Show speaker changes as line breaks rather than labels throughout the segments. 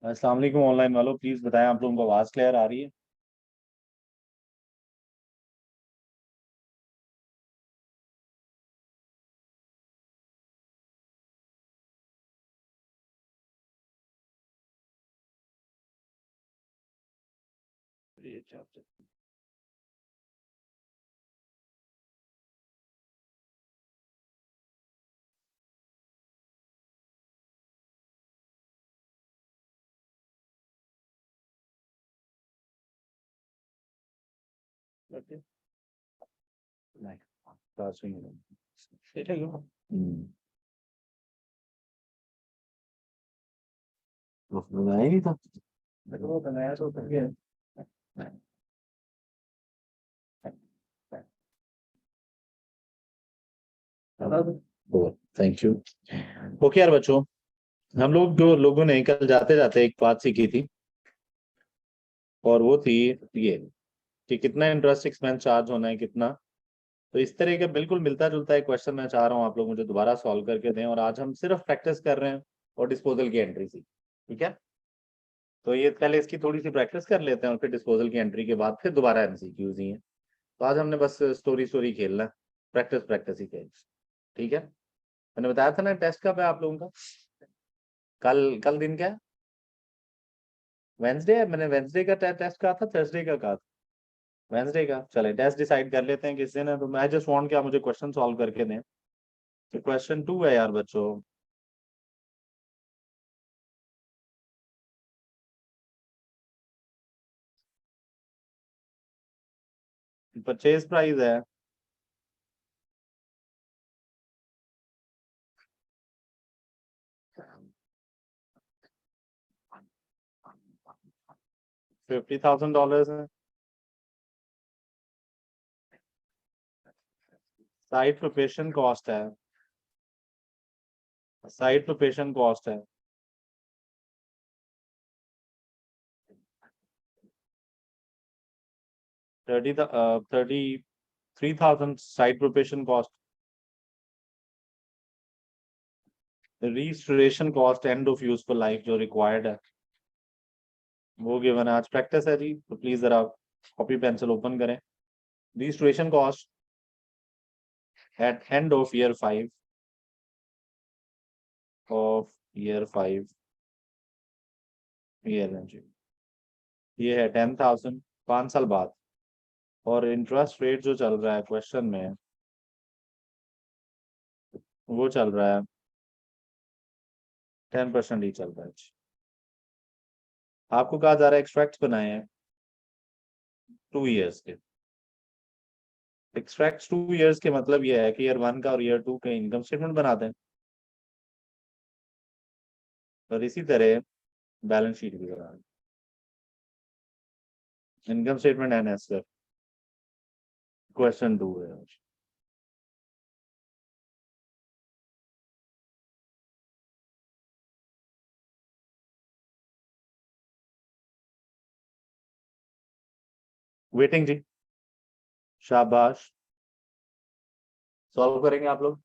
अस्सलाम वालेकुम ऑनलाइन वालों, प्लीज बताएं आप लोगों को आवाज क्लियर आ रही है। ये chapter। Okay। नहीं, class में ही है। ठीक है क्यों? वो बनाया ही नहीं था। देखो वो बनाया तो कर गया। Thank you. ओके यार बच्चों, हम लोगों ने कल जाते जाते एक बात सीखी थी, और वो थी ये कि कितना इंटरेस्ट एक्सपेंस चार्ज होना है कितना। तो इस तरह का बिल्कुल मिलता जुलता एक क्वेश्चन मैं चाह रहा हूँ आप लोग मुझे दोबारा सॉल्व करके दें, और आज हम सिर्फ प्रैक्टिस कर रहे हैं और डिस्पोजल की एंट्री सी। ठीक है, तो ये पहले इसकी थोड़ी सी प्रैक्टिस कर लेते हैं और फिर डिस्पोजल की एंट्री के बाद फिर दोबारा एमसीक्यूज ही हैं। तो आज हमने बस स्टोरी स्टोरी खेलना है, प्रैक्टिस प्रैक्टिस ही खेल। ठीक है, मैंने बताया था ना टेस्ट कब है आप लोगों का। कल कल दिन क्या है? वेंसडे है। मैंने वेंसडे का टेस्ट कहा था, थर्सडे का कहा था? वेंसडे का। चले टेस्ट डिसाइड कर लेते हैं किस दिन है। तो मैं जस्ट वांट कि आप मुझे क्वेश्चन सॉल्व करके दें। तो क्वेश्चन 2 है यार बच्चों। परचेज प्राइस है $50,000 है। साइट लोकेशन कॉस्ट है। साइट लोकेशन कॉस्ट है 33,000। Site location cost, registration cost, end of useful life जो रिक्वायर्ड है वो गिवन है। आज प्रैक्टिस है जी, तो प्लीज जरा कॉपी पेंसिल ओपन करें। Registration cost at end of year 5 ये है जी। ये है 10,000 5 साल बाद। और इंटरेस्ट रेट जो चल रहा है क्वेश्चन में वो चल रहा है 10% ही चल रहा है जी। आपको कहा जा रहा है एक्सट्रैक्ट बनाए हैं 2 इयर्स के। एक्सट्रैक्ट 2 इयर्स के मतलब ये है कि ईयर 1 का और ईयर 2 का इनकम स्टेटमेंट बना दें, और इसी तरह बैलेंस शीट भी बना दें। इनकम स्टेटमेंट एनएस का क्वेश्चन 2 है। वेटिंग जी, शाबाश। सॉल्व करेंगे आप लोग।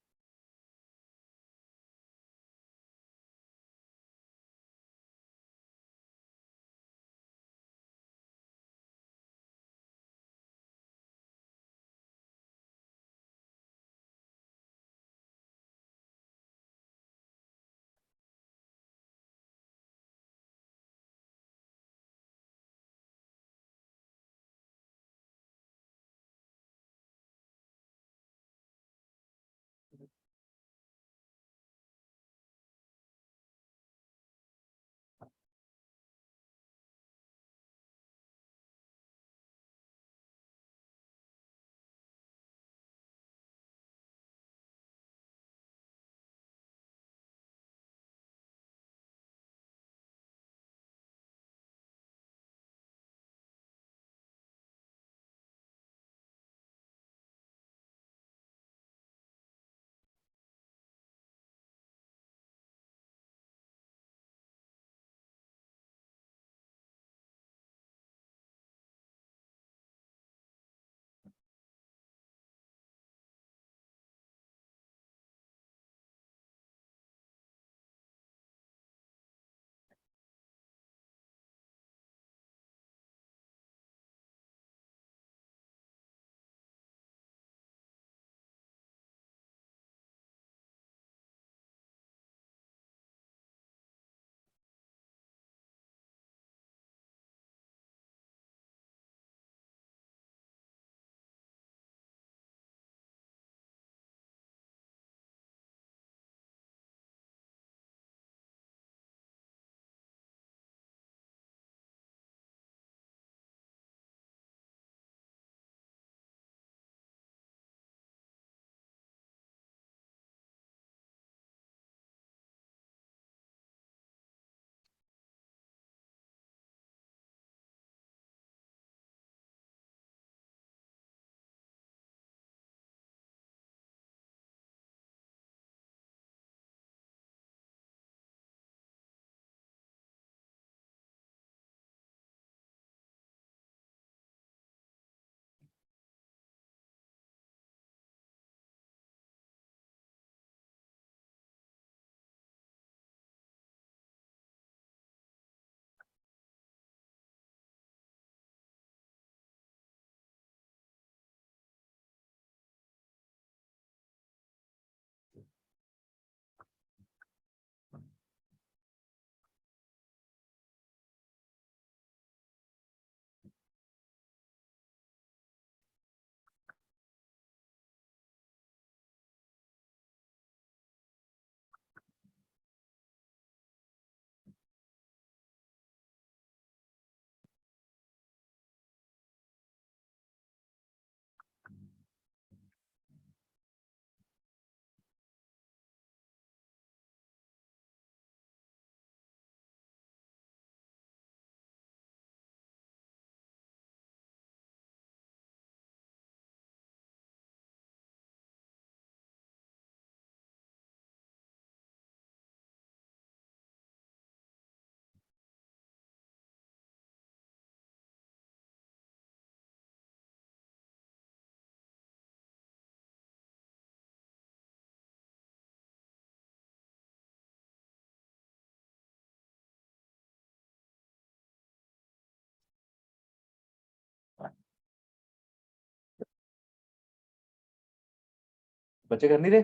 बच्चे कर नहीं रहे?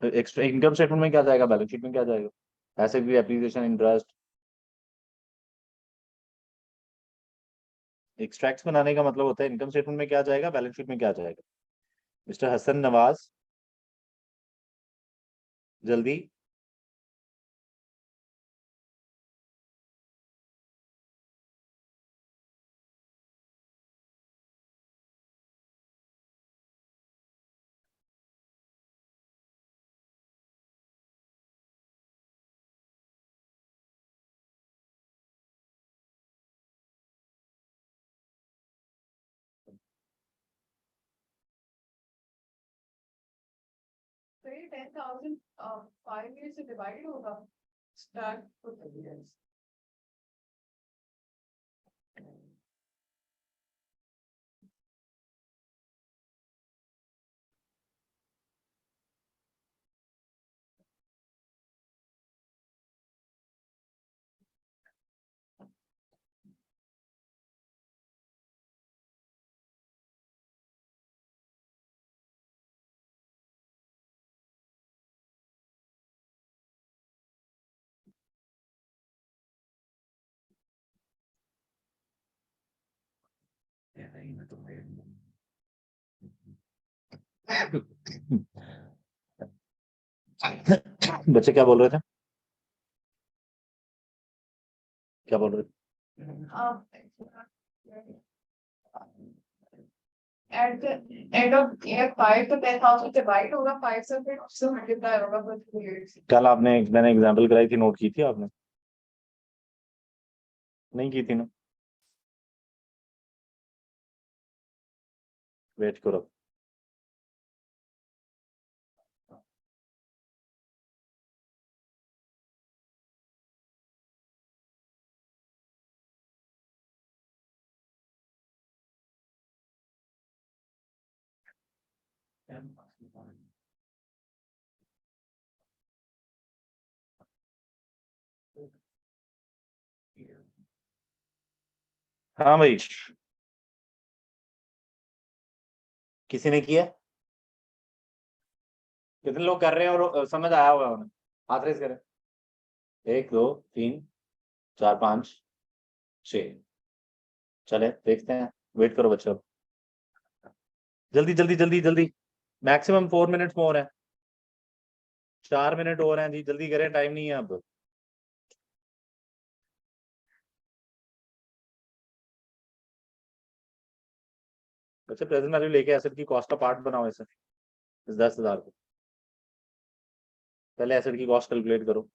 एक्स्ट्रा इनकम स्टेटमेंट में क्या जाएगा, बैलेंस शीट में क्या जाएगा? एसेट की एप्रिसिएशन, इंटरेस्ट, एक्सट्रैक्ट्स बनाने का मतलब होता है इनकम स्टेटमेंट में क्या जाएगा, बैलेंस शीट में क्या जाएगा। मिस्टर हसन नवाज, जल्दी।
तो ये 10,000 5 ईयर से डिवाइड होगा स्टार्ट।
बच्चे क्या बोल रहे थे, क्या बोल रहे थे?
Eight the end of year 5 तो 10,000 डिवाइड होगा 5 से, फिर उससे मल्टीप्लाई होगा for 2 years।
कल आपने, मैंने एग्जाम्पल कराई थी, नोट की थी आपने? नहीं की थी ना? वेट करो। हाँ भाई, किसी ने किया? कितने लोग कर रहे हैं और समझ आया होगा उन्हें? हाथ रेस करें। 1 2 3 4 5 6। चले देखते हैं। वेट करो बच्चों, जल्दी जल्दी जल्दी जल्दी। मैक्सिमम 4 मिनट्स मोर है। 4 मिनट और हैं जी, जल्दी करें, टाइम नहीं है अब। बच्चे प्रेजेंट वैल्यू लेके एसेट की कॉस्ट का पार्ट बनाओ इसे, इस 10,000 को। पहले एसेट की कॉस्ट कैलकुलेट करो।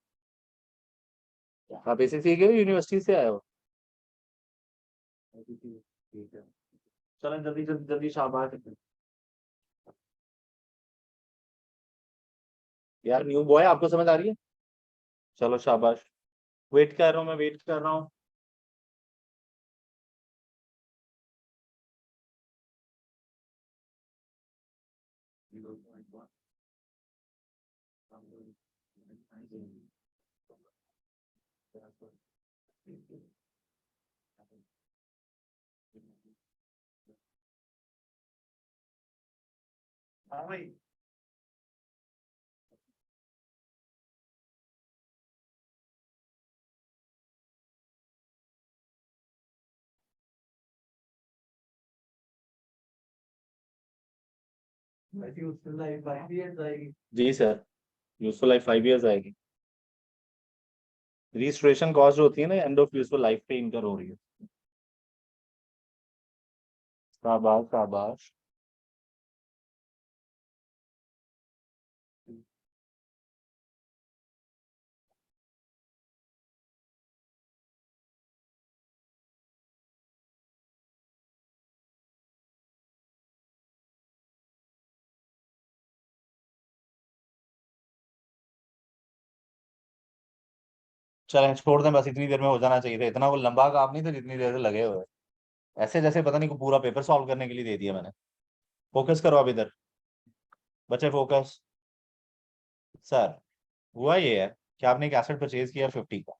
आप इसी सीखे हो, यूनिवर्सिटी से आए हो? ठीक है, चलो जल्दी जल्दी जल्दी, शाबाश। यार न्यू बॉय, आपको समझ आ रही है? चलो शाबाश। वेट कर रहा हूँ, मैं वेट कर रहा हूँ। हाँ भाई, जी सर, यूजफुल लाइफ 5 इयर्स आएगी। रजिस्ट्रेशन कॉस्ट जो होती है ना, एंड ऑफ यूजफुल लाइफ पे इनकर हो रही है। शाबाश शाबाश। चलें छोड़ दें, बस इतनी देर में हो जाना चाहिए था। इतना वो लंबा काम नहीं था जितनी देर से लगे हुए। ऐसे जैसे पता नहीं को पूरा पेपर सॉल्व करने के लिए दे दिया मैंने। फोकस करो अब इधर, बच्चे फोकस। सर, हुआ ये है कि आपने एक एसेट परचेज किया 50 का,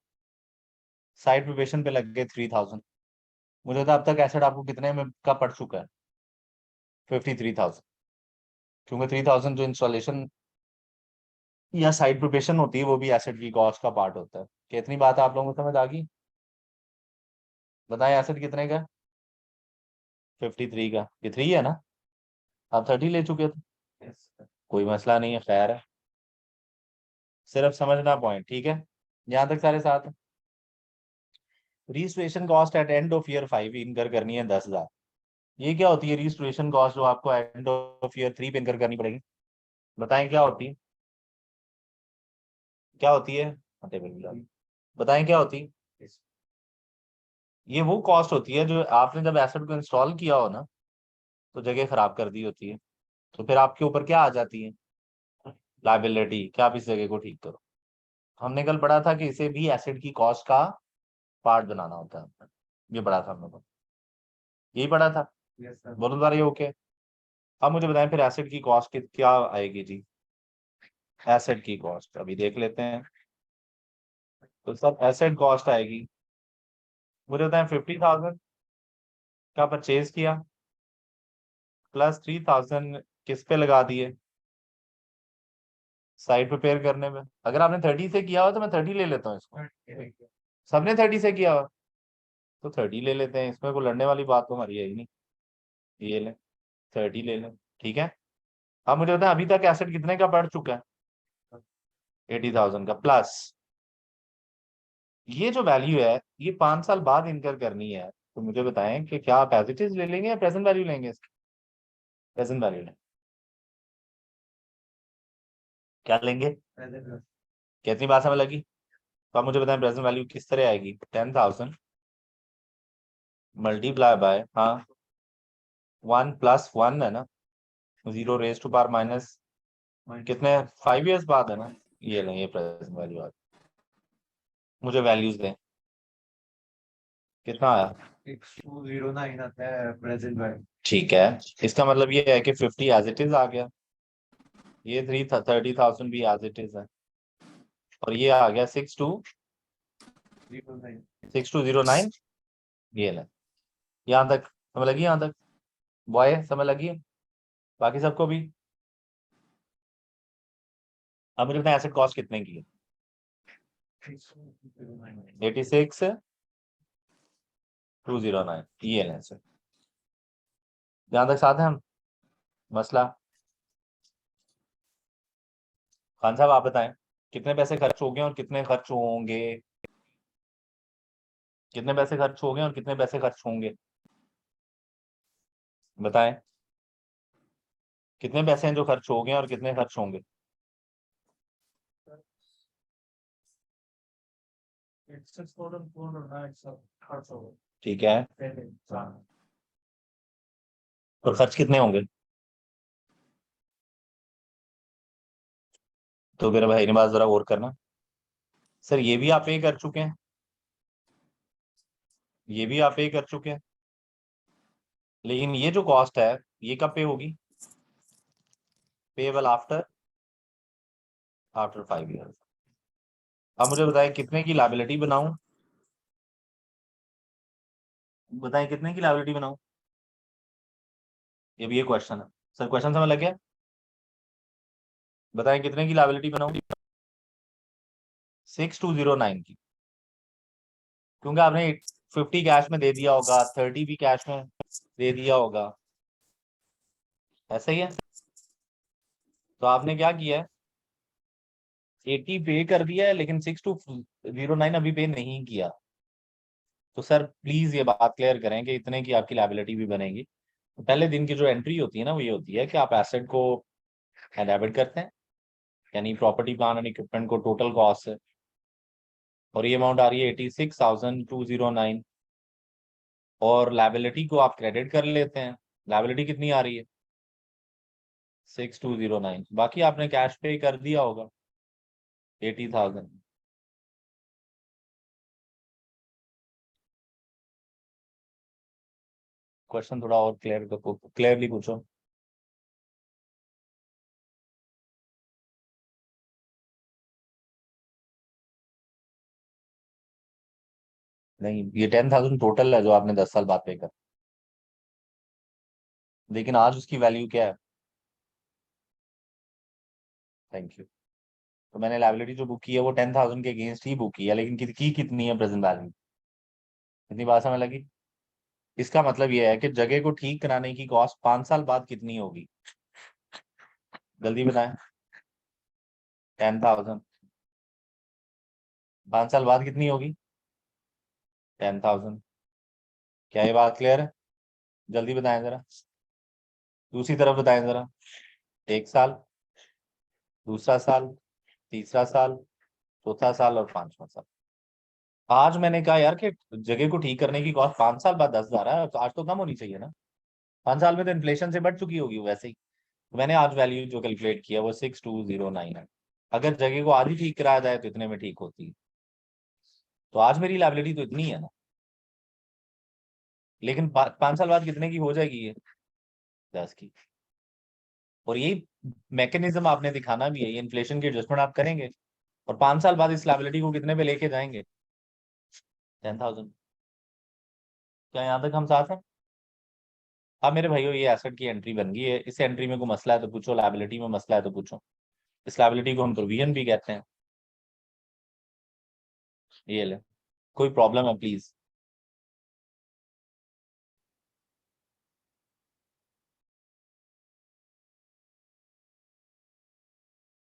साइड प्रिपरेशन पे लग गए 3,000। मुझे तो अब तक एसेट आपको कितने में का पड़ चुका है? 53,000, क्योंकि 3,000 जो इंस्टॉलेशन या साइट प्रिपरेशन होती है वो भी एसेट की कॉस्ट का पार्ट होता है। कितनी बात आप लोगों को समझ आ गई? बताएं एसेट कितने का? 53 का। ये 3 है ना? आप 30 ले चुके थे। कोई मसला नहीं है, खैर है, सिर्फ समझना पॉइंट, ठीक है? यहाँ तक सारे साथ हैं। Registration cost at end of year 5 इनकर करनी है 10,000। ये क्या होती है रजिस्ट्रेशन कॉस्ट जो आपको एंड ऑफ ईयर 3 पे इनकर करनी पड़ेगी? बताएं क्या होती है? क्या होती है? बताएं क्या होती है? ये वो कॉस्ट होती है जो आपने जब एसेट को इंस्टॉल किया हो ना, तो जगह खराब कर दी होती है, तो फिर आपके ऊपर क्या आ जाती है? लाइबिलिटी, क्या आप इस जगह को ठीक करो। हमने कल पढ़ा था कि इसे भी एसेट की कॉस्ट का पार्ट बनाना होता है। ये पढ़ा था हम लोगों ने, यही पढ़ा था। बोलो दोबारा, ये ओके? अब मुझे बताएं फिर एसेट की कॉस्ट क्या आएगी जी? एसेट की कॉस्ट अभी देख लेते हैं। तो सब एसेट कॉस्ट आएगी, मुझे बताएं 50,000 का परचेज किया, प्लस 3,000 किस पे लगा दिए? साइट प्रिपेयर करने में। अगर आपने 30 से किया हो तो मैं 30 ले लेता हूँ इसको। सबने 30 से किया हो तो 30 ले लेते हैं, इसमें कोई लड़ने वाली बात तो हमारी है ही नहीं। ये लें, 30 ले लें, ठीक है? अब मुझे बताएं अभी तक एसेट कितने का बढ़ चुका है? 80,000 का, प्लस ये जो वैल्यू है ये 5 साल बाद इनकर करनी है। तो मुझे बताएं कि क्या आप एज इट इज ले लेंगे या प्रेजेंट वैल्यू लेंगे? प्रेजेंट वैल्यू लें, क्या लेंगे? कितनी बात समझ लगी? तो आप मुझे बताएं प्रेजेंट वैल्यू किस तरह आएगी? 10,000 मल्टीप्लाई बाय, हाँ, 1+1 है ना, 0 रेज टू पावर माइनस कितने, 5 years बाद है ना। ये लें, ये प्रेजेंट वैल्यू आ गई। मुझे वैल्यूज दें, कितना आया?
209 आता है प्रेजेंट वैल्यू।
ठीक है, इसका मतलब ये है कि 50 एज इट इज आ गया, ये 30,000 भी एज इट इज है, और ये आ गया 6209। ये ले, यहाँ तक समझ लगी? यहाँ तक बॉय समझ लगी? बाकी सबको भी? अब मुझे बताएं एसेट कॉस्ट कितने की है? 86,209। ये लें सर, यहाँ तक साथ है हम? मसला? खान साहब आप बताएं कितने पैसे खर्च हो गए और कितने खर्च होंगे? कितने पैसे खर्च हो गए और कितने पैसे खर्च होंगे? बताएं कितने पैसे हैं जो खर्च हो गए और कितने खर्च होंगे? ठीक है, और खर्च कितने होंगे? तो मेरा भाई नवाज जरा और करना। सर ये भी आप पे कर चुके हैं, ये भी आप पे कर चुके हैं, लेकिन ये जो कॉस्ट है ये कब पे होगी? Payable after after 5 years। अब मुझे बताएं कितने की लायबिलिटी बनाऊं? बताएं कितने की लायबिलिटी बनाऊं? ये भी ये क्वेश्चन है सर, क्वेश्चन समझ लग गया? बताएं कितने की लायबिलिटी बनाऊं? 6209 की, क्योंकि आपने 50 कैश में दे दिया होगा, 30 भी कैश में दे दिया होगा, ऐसा ही है। तो आपने क्या किया है, 80 पे कर दिया है लेकिन 6209 अभी पे नहीं किया। तो सर प्लीज ये बात क्लियर करें कि इतने की आपकी लायबिलिटी भी बनेगी। तो पहले दिन की जो एंट्री होती है ना, वो ये होती है कि आप एसेट को डेबिट करते हैं, यानी प्रॉपर्टी प्लान एंड इक्विपमेंट को टोटल कॉस्ट है, और ये अमाउंट आ रही है 86,209, और लायबिलिटी को आप क्रेडिट कर लेते हैं। लायबिलिटी कितनी आ रही है? 6209। बाकी आपने कैश पे कर दिया होगा 80,000। क्वेश्चन थोड़ा और क्लियरली पूछो। नहीं, ये 10,000 टोटल है जो आपने 10 साल बाद पे कर। लेकिन आज उसकी वैल्यू क्या है? Thank you. तो मैंने लाइबिलिटी जो बुक की है वो 10,000 के अगेंस्ट ही बुक की है, लेकिन की कितनी है प्रेजेंट बैलेंस? इतनी बात समझ लगी? इसका मतलब ये है कि जगह को ठीक कराने की कॉस्ट 5 साल बाद कितनी होगी? जल्दी बताएं। 10,000। 5 साल बाद कितनी होगी? 10,000। क्या ये बात क्लियर है? जल्दी बताएं जरा। दूसरी तरफ बताएं जरा। 1 साल, दूसरा साल, तीसरा साल, चौथा साल और 5वां साल। आज मैंने कहा यार कि जगह को ठीक करने की कॉस्ट 5 साल बाद 10,000 है, तो आज तो कम होनी चाहिए ना। 5 साल में तो इन्फ्लेशन से बढ़ चुकी होगी वैसे ही। तो मैंने आज वैल्यू जो कैलकुलेट किया वो 6209 है। अगर जगह को आज ही ठीक कराया जाए तो इतने में ठीक होती है। तो आज मेरी लाइबिलिटी तो इतनी है ना, लेकिन 5 साल बाद कितने की हो जाएगी ये? 10 की। और यही मैकेनिज्म आपने दिखाना भी है, ये इन्फ्लेशन की एडजस्टमेंट आप करेंगे और 5 साल बाद इस लाइबिलिटी को कितने पे लेके जाएंगे? 10,000। क्या यहाँ तक हम साथ हैं? अब मेरे भाइयों ये एसेट की एंट्री बन गई है, इस एंट्री में कोई मसला है तो पूछो, लाइबिलिटी में मसला है तो पूछो। इस लाइबिलिटी को हम प्रोविजन भी कहते हैं। ये ले, कोई प्रॉब्लम है प्लीज?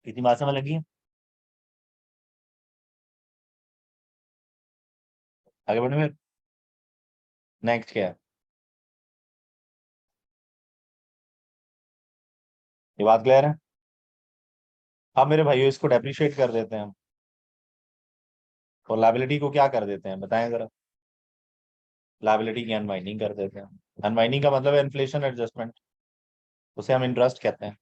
कितनी बात समझ लगी है? आगे बढ़ने में नेक्स्ट क्या है? ये बात क्लियर है? अब मेरे भाइयों इसको डेप्रिशिएट कर देते हैं हम, और लाइबिलिटी को क्या कर देते हैं बताएं जरा। लाइबिलिटी की अनवाइंडिंग कर देते हैं। अनवाइंडिंग का मतलब है इन्फ्लेशन एडजस्टमेंट, उसे हम इंटरेस्ट कहते हैं।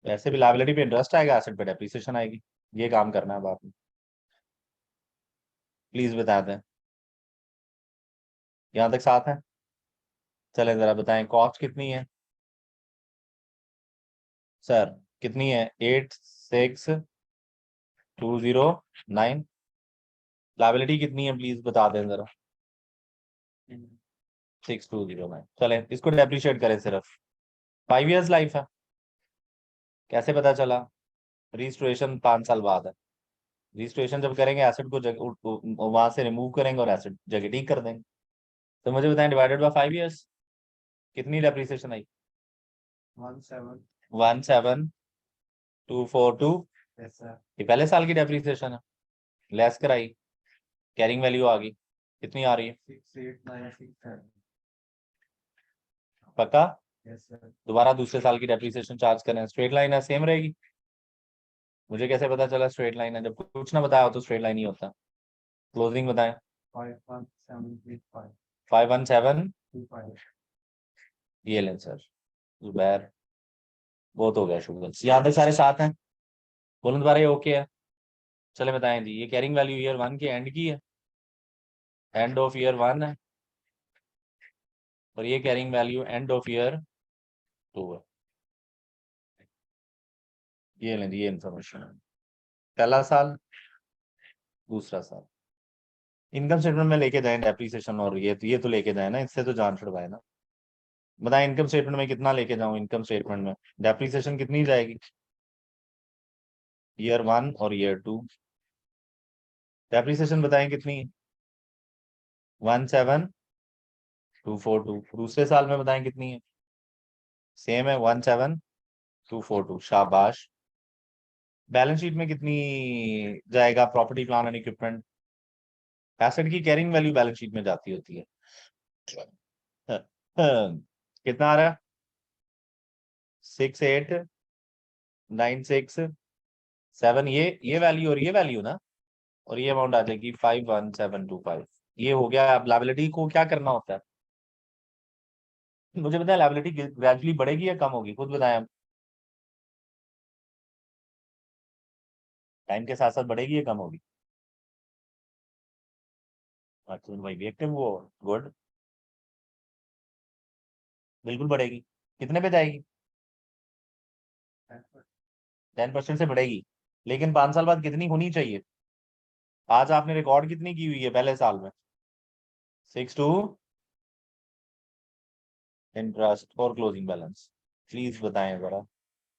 वैसे भी लाइबिलिटी पे इंटरेस्ट आएगा, एसेट पे डेप्रिसिएशन आएगी। ये काम करना है बाप, प्लीज बता दें। यहाँ तक साथ है? चलें जरा बताएं कॉस्ट कितनी है सर? कितनी है? 86,209। लाइबिलिटी कितनी है प्लीज बता दें जरा। 6209। चलें इसको डेप्रिशिएट करें सिर्फ। 5 इयर्स लाइफ है। कैसे पता चला? रजिस्ट्रेशन 5 साल बाद है। रजिस्ट्रेशन जब करेंगे एसेट को वहां से रिमूव करेंगे और एसेट जगह ठीक कर देंगे। तो मुझे बताएं डिवाइडेड बाय 5 इयर्स कितनी डेप्रिसिएशन आई?
17।
17,242।
Yes, sir.
ये पहले साल की डेप्रिसिएशन है, लेस कराई, कैरिंग वैल्यू आ गई। कितनी आ रही है?
68,967.
पक्का?
Yes, sir.
दोबारा दूसरे साल की डेप्रिसिएशन चार्ज करें, स्ट्रेट लाइन है, सेम रहेगी? मुझे कैसे पता चला स्ट्रेट लाइन है? जब कुछ ना बताया हो तो स्ट्रेट लाइन ही होता है। क्लोजिंग बताएं।
51,785.
517।
25.
ये लें सर। जुबैर, बहुत हो गया शुगर। यहाँ तक सारे साथ हैं? बोलो दोबारा, ये ओके है? चले बताएं जी, ये कैरिंग वैल्यू ईयर 1 के एंड की है, एंड ऑफ ईयर 1 है, और ये carrying value end of year 2 है। ये लें जी, ये इंफॉर्मेशन है। पहला साल, दूसरा साल। इनकम स्टेटमेंट में लेके जाए डेप्रिसिएशन, और ये तो लेके जाए ना, इससे तो जान छुड़वाए ना। बताएं इनकम स्टेटमेंट में कितना लेके जाऊं? इनकम स्टेटमेंट में डेप्रिसिएशन कितनी जाएगी? ईयर 1 और ईयर 2। डेप्रिसिएशन बताएं कितनी? 17,242। दूसरे साल में बताएं कितनी है? सेम है, 17,242। शाबाश। बैलेंस शीट में कितनी जाएगा? Property plan and equipment, asset की कैरिंग वैल्यू बैलेंस शीट में जाती होती है। कितना आ रहा है? 68,967। ये वैल्यू और ये वैल्यू ना, और ये अमाउंट आ जाएगी 51,725। ये हो गया। अब लाइबिलिटी को क्या करना होता है? मुझे बताया लाइबिलिटी ग्रेजुअली बढ़ेगी या कम होगी? खुद बताएं। टाइम के साथ साथ बढ़ेगी या कम होगी? अच्छा भाई भी एक्टिव वो, गुड। बिल्कुल बढ़ेगी। कितने पे जाएगी? 10% से बढ़ेगी। लेकिन 5 साल बाद कितनी होनी चाहिए? आज आपने रिकॉर्ड कितनी की हुई है पहले साल में? 6 टू इंटरेस्ट और क्लोजिंग बैलेंस, प्लीज बताएं जरा,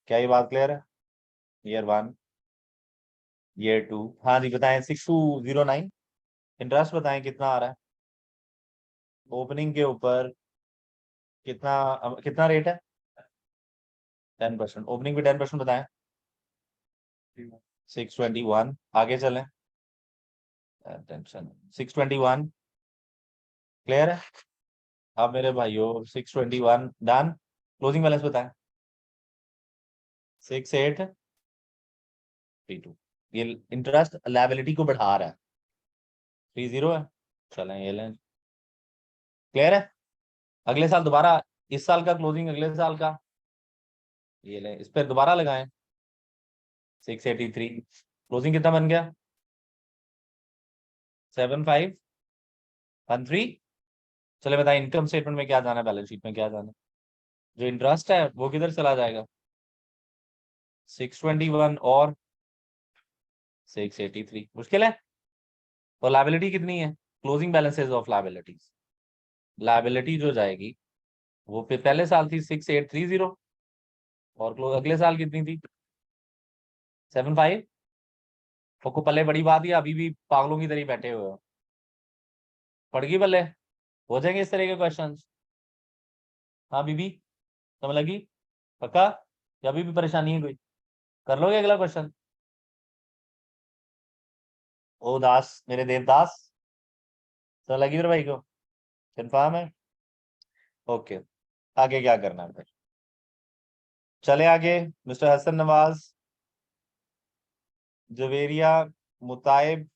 क्या ये बात क्लियर है? ईयर 1, ईयर 2, हाँ जी बताएं। 6209 इंटरेस्ट बताएं कितना आ रहा है ओपनिंग के ऊपर, कितना रेट है? 10%। ओपनिंग पे 10% बताएं। 621। आगे चलें। टेंशन 621 क्लियर है। अब मेरे भाइयों 621 डन। क्लोजिंग बैलेंस बताएं। 6832। ये इंटरेस्ट लायबिलिटी को बढ़ा रहा है। 30 है। चलें ये लें, क्लियर है। अगले साल दोबारा, इस साल का क्लोजिंग अगले साल का, ये लें, इस पर दोबारा लगाएं। 683। क्लोजिंग कितना बन गया? 7513। चले बताएं इनकम स्टेटमेंट में क्या जाना है, बैलेंस शीट में क्या जाना है? जो इंटरेस्ट है वो किधर चला जाएगा? 621 और 683। मुश्किल है। और लायबिलिटी कितनी है? Closing balances of liabilities, liability जो जाएगी वो फिर पहले साल थी 6830 और अगले साल कितनी थी? 75। को पल्ले बड़ी बात है, अभी भी पागलों की तरह बैठे हुए हो? पड़ गई पल्ले? हो जाएंगे इस तरह के क्वेश्चन? हाँ बीबी, समझ लगी? पक्का? या अभी भी परेशानी है कोई? कर लोगे अगला क्वेश्चन? ओ दास, मेरे देवदास, समझ लगी मेरे भाई को? कंफर्म है? ओके, आगे क्या करना है फिर? चले आगे। मिस्टर हसन नवाज, जवेरिया, मुताइब।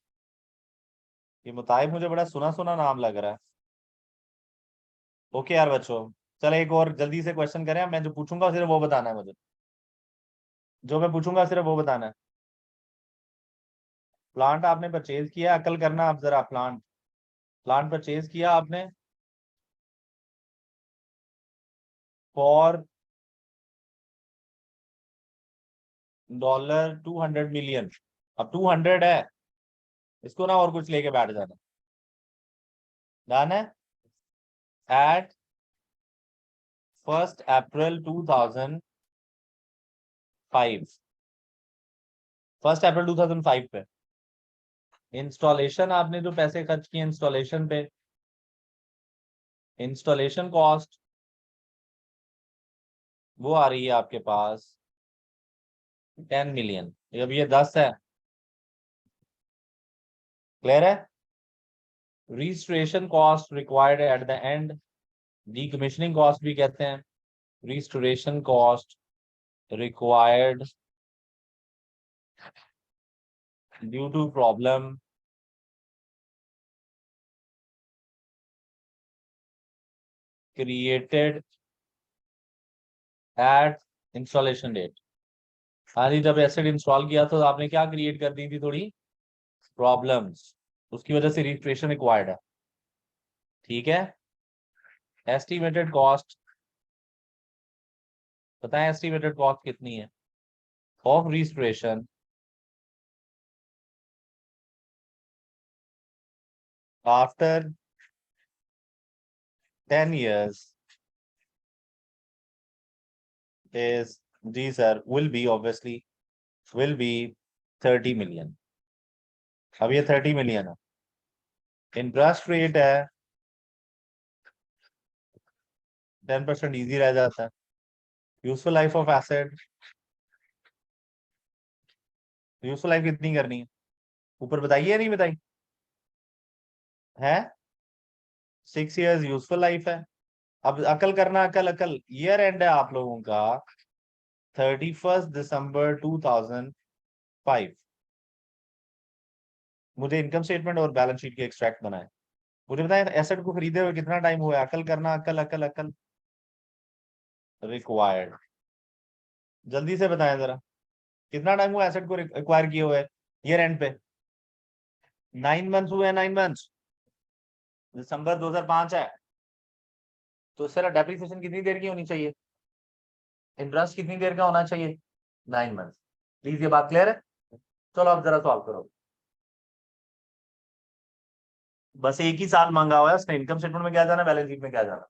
ये मुताइब मुझे बड़ा सुना सुना नाम लग रहा है। ओके यार बच्चों, चलो एक और जल्दी से क्वेश्चन करें। मैं जो पूछूंगा सिर्फ वो बताना है मुझे, जो मैं पूछूंगा सिर्फ वो बताना है। प्लांट आपने परचेज किया, अकल करना आप जरा। प्लांट प्लांट परचेज किया आपने फॉर $200 मिलियन। अब 200 है, इसको ना और कुछ लेके बैठ जाना। डन है। एट 1 अप्रैल 2005, 1 अप्रैल 2005 पे इंस्टॉलेशन, आपने जो पैसे खर्च किए इंस्टॉलेशन पे, इंस्टॉलेशन कॉस्ट वो आ रही है आपके पास 10 मिलियन। अब ये 10 है, क्लियर है। Restoration cost required at the end, decommissioning cost भी कहते हैं। Restoration cost required due to problem created at installation date. हाँ जी, जब एसिड इंस्टॉल किया तो आपने क्या क्रिएट कर दी थी? थोड़ी प्रॉब्लम्स, उसकी वजह से रिस्टोरेशन रिक्वायर्ड है। ठीक है। एस्टिमेटेड कॉस्ट बताएं, एस्टिमेटेड कॉस्ट कितनी है of restoration after 10 years is, जी sir, will be obviously will be 30 million. अब ये 30 मिलियन है। इंटरेस्ट रेट है 10%, इजी रह जाता है। Useful life of asset, useful life कितनी करनी है ऊपर बताइए या नहीं बताई है? 6 years यूजफुल लाइफ है। अब अकल करना, अकल अकल। ईयर एंड है आप लोगों का 31 दिसंबर 2005। मुझे इनकम स्टेटमेंट और बैलेंस शीट की एक्सट्रैक्ट बनाए। मुझे बताएं एसेट को खरीदे हुए कितना टाइम हुआ है? अकल करना, अकल अकल अकल। रिक्वायर्ड, जल्दी से बताएं जरा, कितना टाइम हुआ एसेट को एक्वायर किए हुए ईयर एंड पे? 9 मंथ्स हुए हैं, 9 मंथ्स। दिसंबर 2005 है, तो सर डेप्रिसिएशन कितनी देर की होनी चाहिए? इंटरेस्ट कितनी देर का होना चाहिए? 9 मंथ्स। प्लीज ये बात क्लियर है? चलो अब जरा सॉल्व करो। बस एक ही साल मांगा हुआ है उसने। इनकम स्टेटमेंट में क्या जाना, बैलेंस शीट में क्या जाना?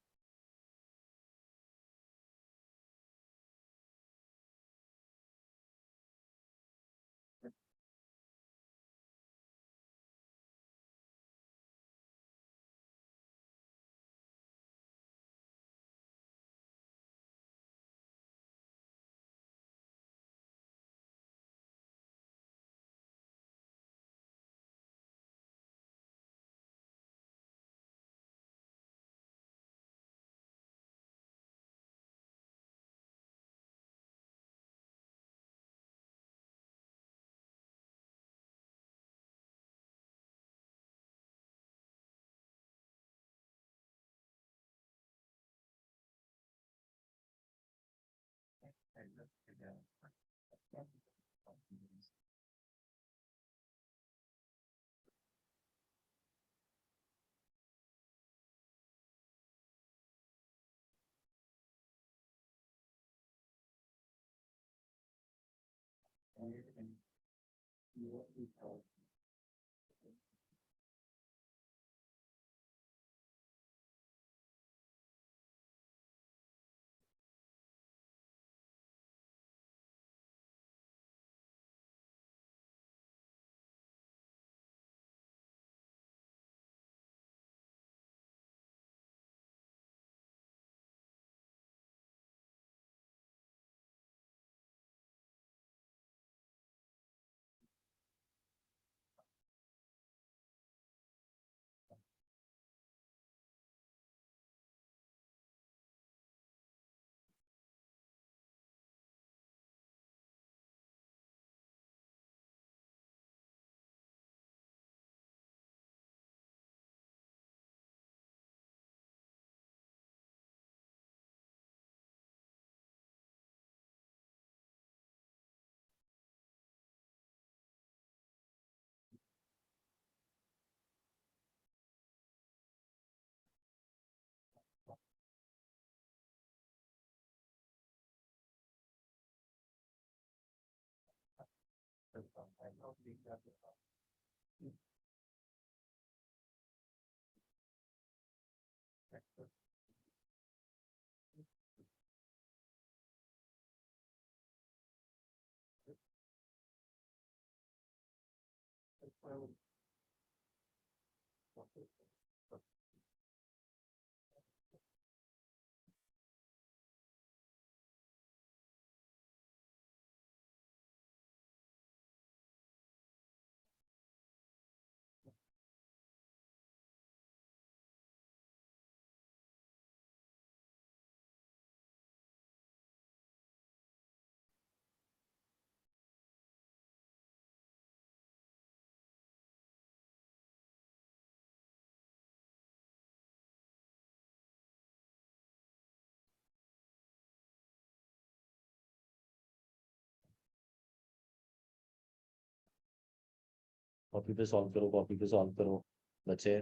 कॉपी पे सॉल्व करो, कॉपी पे सॉल्व करो बच्चे,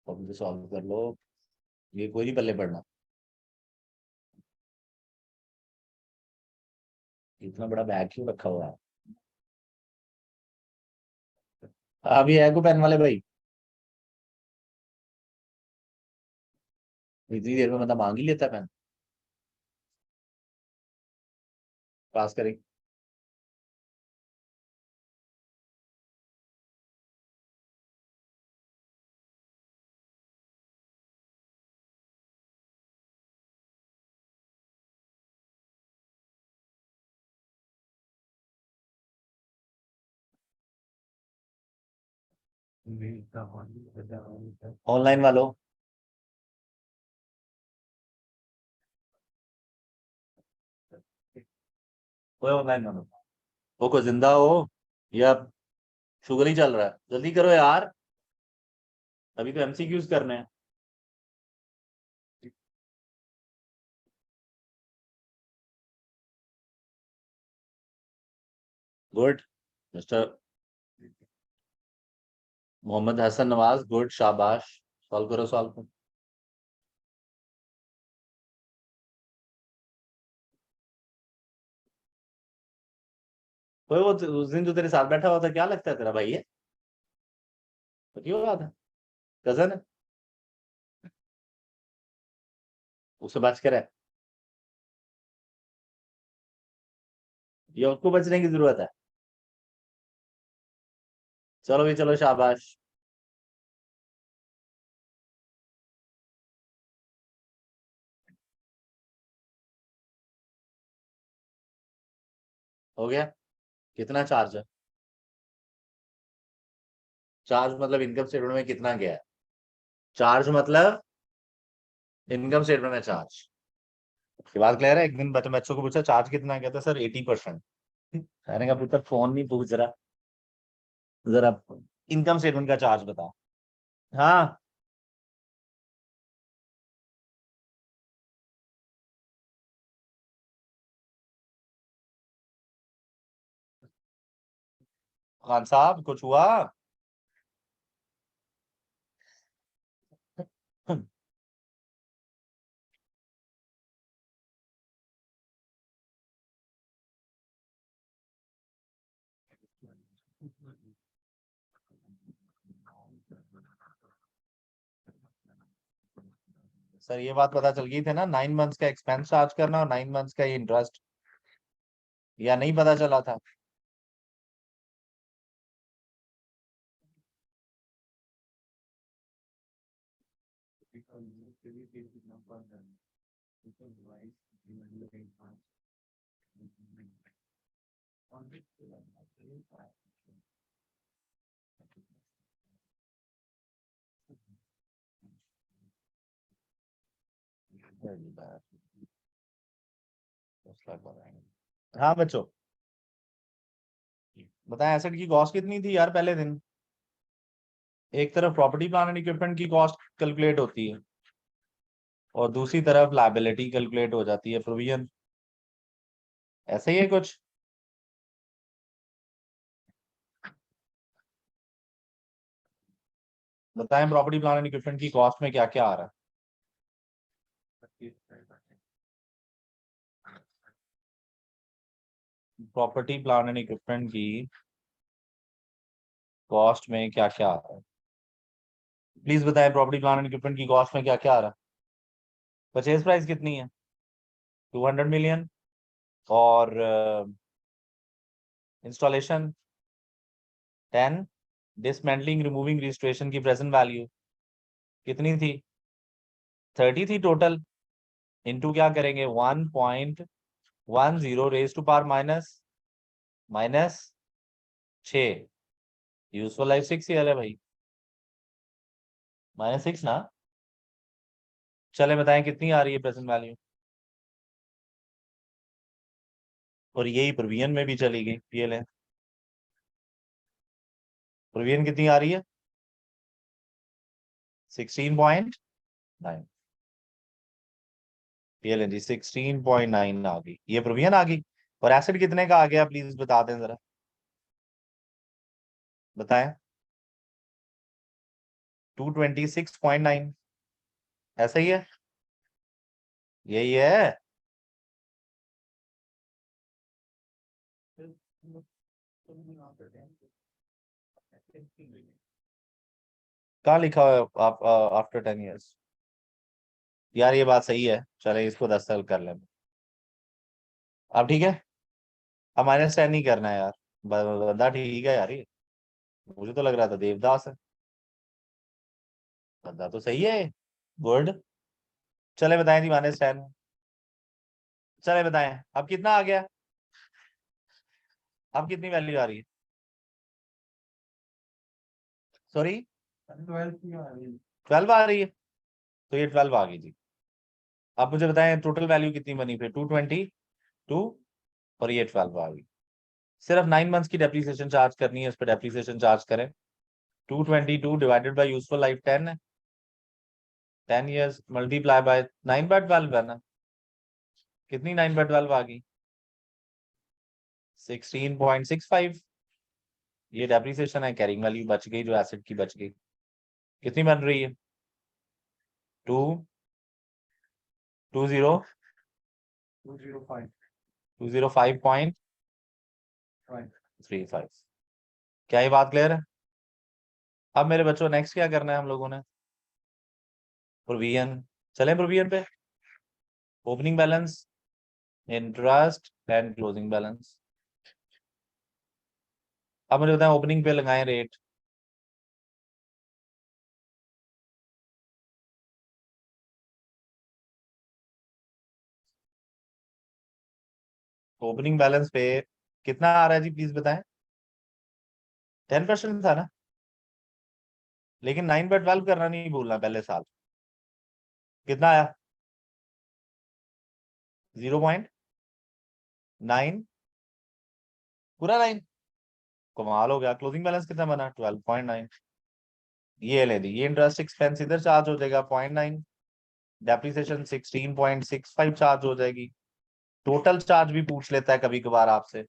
कॉपी पे सॉल्व कर लो। ये कोई नहीं पल्ले पड़ना। इतना बड़ा बैग क्यों रखा हुआ है? अभी है को पेन वाले भाई? इतनी देर में मतलब मांग ही लेता है पेन। पास करें। ऑनलाइन वालों, कोई ऑनलाइन वालों, वो को जिंदा हो या शुगर ही चल रहा है? जल्दी करो यार, अभी तो एमसीक्यूज करने हैं। Good mister Mohammad Hasan Nawaz, good, शाबाश। सॉल्व करो, सॉल्व करो। कोई वो उस दिन जो तेरे साथ बैठा हुआ था, क्या लगता है तेरा भाई है? तो क्यों बात है, कजन है, उससे बच कर है, या उसको बचने की जरूरत है? चलो भी, चलो, शाबाश। हो गया? कितना चार्ज है? चार्ज मतलब इनकम स्टेटमेंट में कितना गया है? चार्ज मतलब इनकम स्टेटमेंट में चार्ज की बात क्लियर है? एक दिन बच्चों को पूछा चार्ज कितना गया था, सर 80%। मैंने कहा पुत्र फोन नहीं पूछ रहा, जरा इनकम स्टेटमेंट का चार्ज बता। हाँ, खान साहब कुछ हुआ? सर ये बात पता चल गई थी ना, 9 मंथ्स का एक्सपेंस चार्ज करना और 9 मंथ्स का इंटरेस्ट, या नहीं पता चला था? हाँ बच्चों बताएं, एसेट की कॉस्ट कितनी थी यार पहले दिन? एक तरफ प्रॉपर्टी प्लांट एंड इक्विपमेंट की कॉस्ट कैलकुलेट होती है और दूसरी तरफ लायबिलिटी कैलकुलेट हो जाती है, प्रोविजन। ऐसे ही है कुछ? बताएं प्रॉपर्टी प्लांट एंड इक्विपमेंट की कॉस्ट में क्या क्या आ रहा है? प्रॉपर्टी प्लांट एंड इक्विपमेंट की कॉस्ट में क्या क्या आ रहा है? प्लीज बताएं प्रॉपर्टी प्लांट एंड इक्विपमेंट की कॉस्ट में क्या क्या आ रहा है? परचेज प्राइस कितनी है? 200 मिलियन। और इंस्टॉलेशन 10। डिसमेंटलिंग रिमूविंग रजिस्ट्रेशन की प्रेजेंट वैल्यू कितनी थी? 30 थी टोटल। इनटू क्या करेंगे? 1.10 raise to power minus 6। Useful life 6 year है भाई, -6 ना। चले बताएं कितनी आ रही है प्रेजेंट वैल्यू? और यही प्रोविजन में भी चली गई, ये ले। प्रोविजन कितनी आ रही है? 16.9। ये ले जी 16.9 आ गई, ये प्रोविजन आ गई। और एसिड कितने का आ गया प्लीज बता दें जरा, बताएं। 226.9। ऐसा ही है, यही है। कहाँ लिखा हुआ है आप आफ्टर 10 ईयर्स? यार ये बात सही है, चले इसको 10 साल कर लें। अब ठीक है, अब -10 नहीं करना है यार। बंदा ठीक है यार, ये मुझे तो लग रहा था देवदास है। बंदा तो सही है, गुड। चले बताएं जी -10। चले बताएं अब कितना आ गया, अब कितनी वैल्यू आ रही है? सॉरी 12 आ रही है, तो ये 12 आ गई जी। अब मुझे बताएं टोटल वैल्यू कितनी बनी फिर? 222 और ये 12 आ गई। सिर्फ 9 मंथ्स की डेप्रिसिएशन चार्ज करनी है, उस पर डेप्रिसिएशन चार्ज करें। 222 डिवाइडेड बाय यूजफुल लाइफ 10 है, 10 ईयर्स मल्टीप्लाई बाय 9/12 है ना। कितनी 9/12 आ गई? 16.65। ये डेप्रिसिएशन है, कैरिंग वैल्यू बच गई जो एसेट की बच गई। कितनी बन रही है? 205.35। क्या ये बात क्लियर है? अब मेरे बच्चों नेक्स्ट क्या करना है हम लोगों ने? प्रोविजन। चलें प्रोविजन पे। Opening balance, interest and closing balance. अब मुझे बताएं ओपनिंग पे लगाएं रेट। ओपनिंग बैलेंस पे कितना आ रहा है जी प्लीज बताएं? 10% था ना, लेकिन 9/12 करना नहीं भूलना पहले साल। कितना आया? 0.9, पूरा 9। कमाल हो गया। क्लोजिंग बैलेंस कितना बना? 12.9। ये ले दी, ये इंटरेस्ट एक्सपेंस इधर चार्ज हो जाएगा 0.9। डेप्रिसिएशन 16.65 चार्ज हो जाएगी। टोटल चार्ज भी पूछ लेता है कभी कभार आपसे,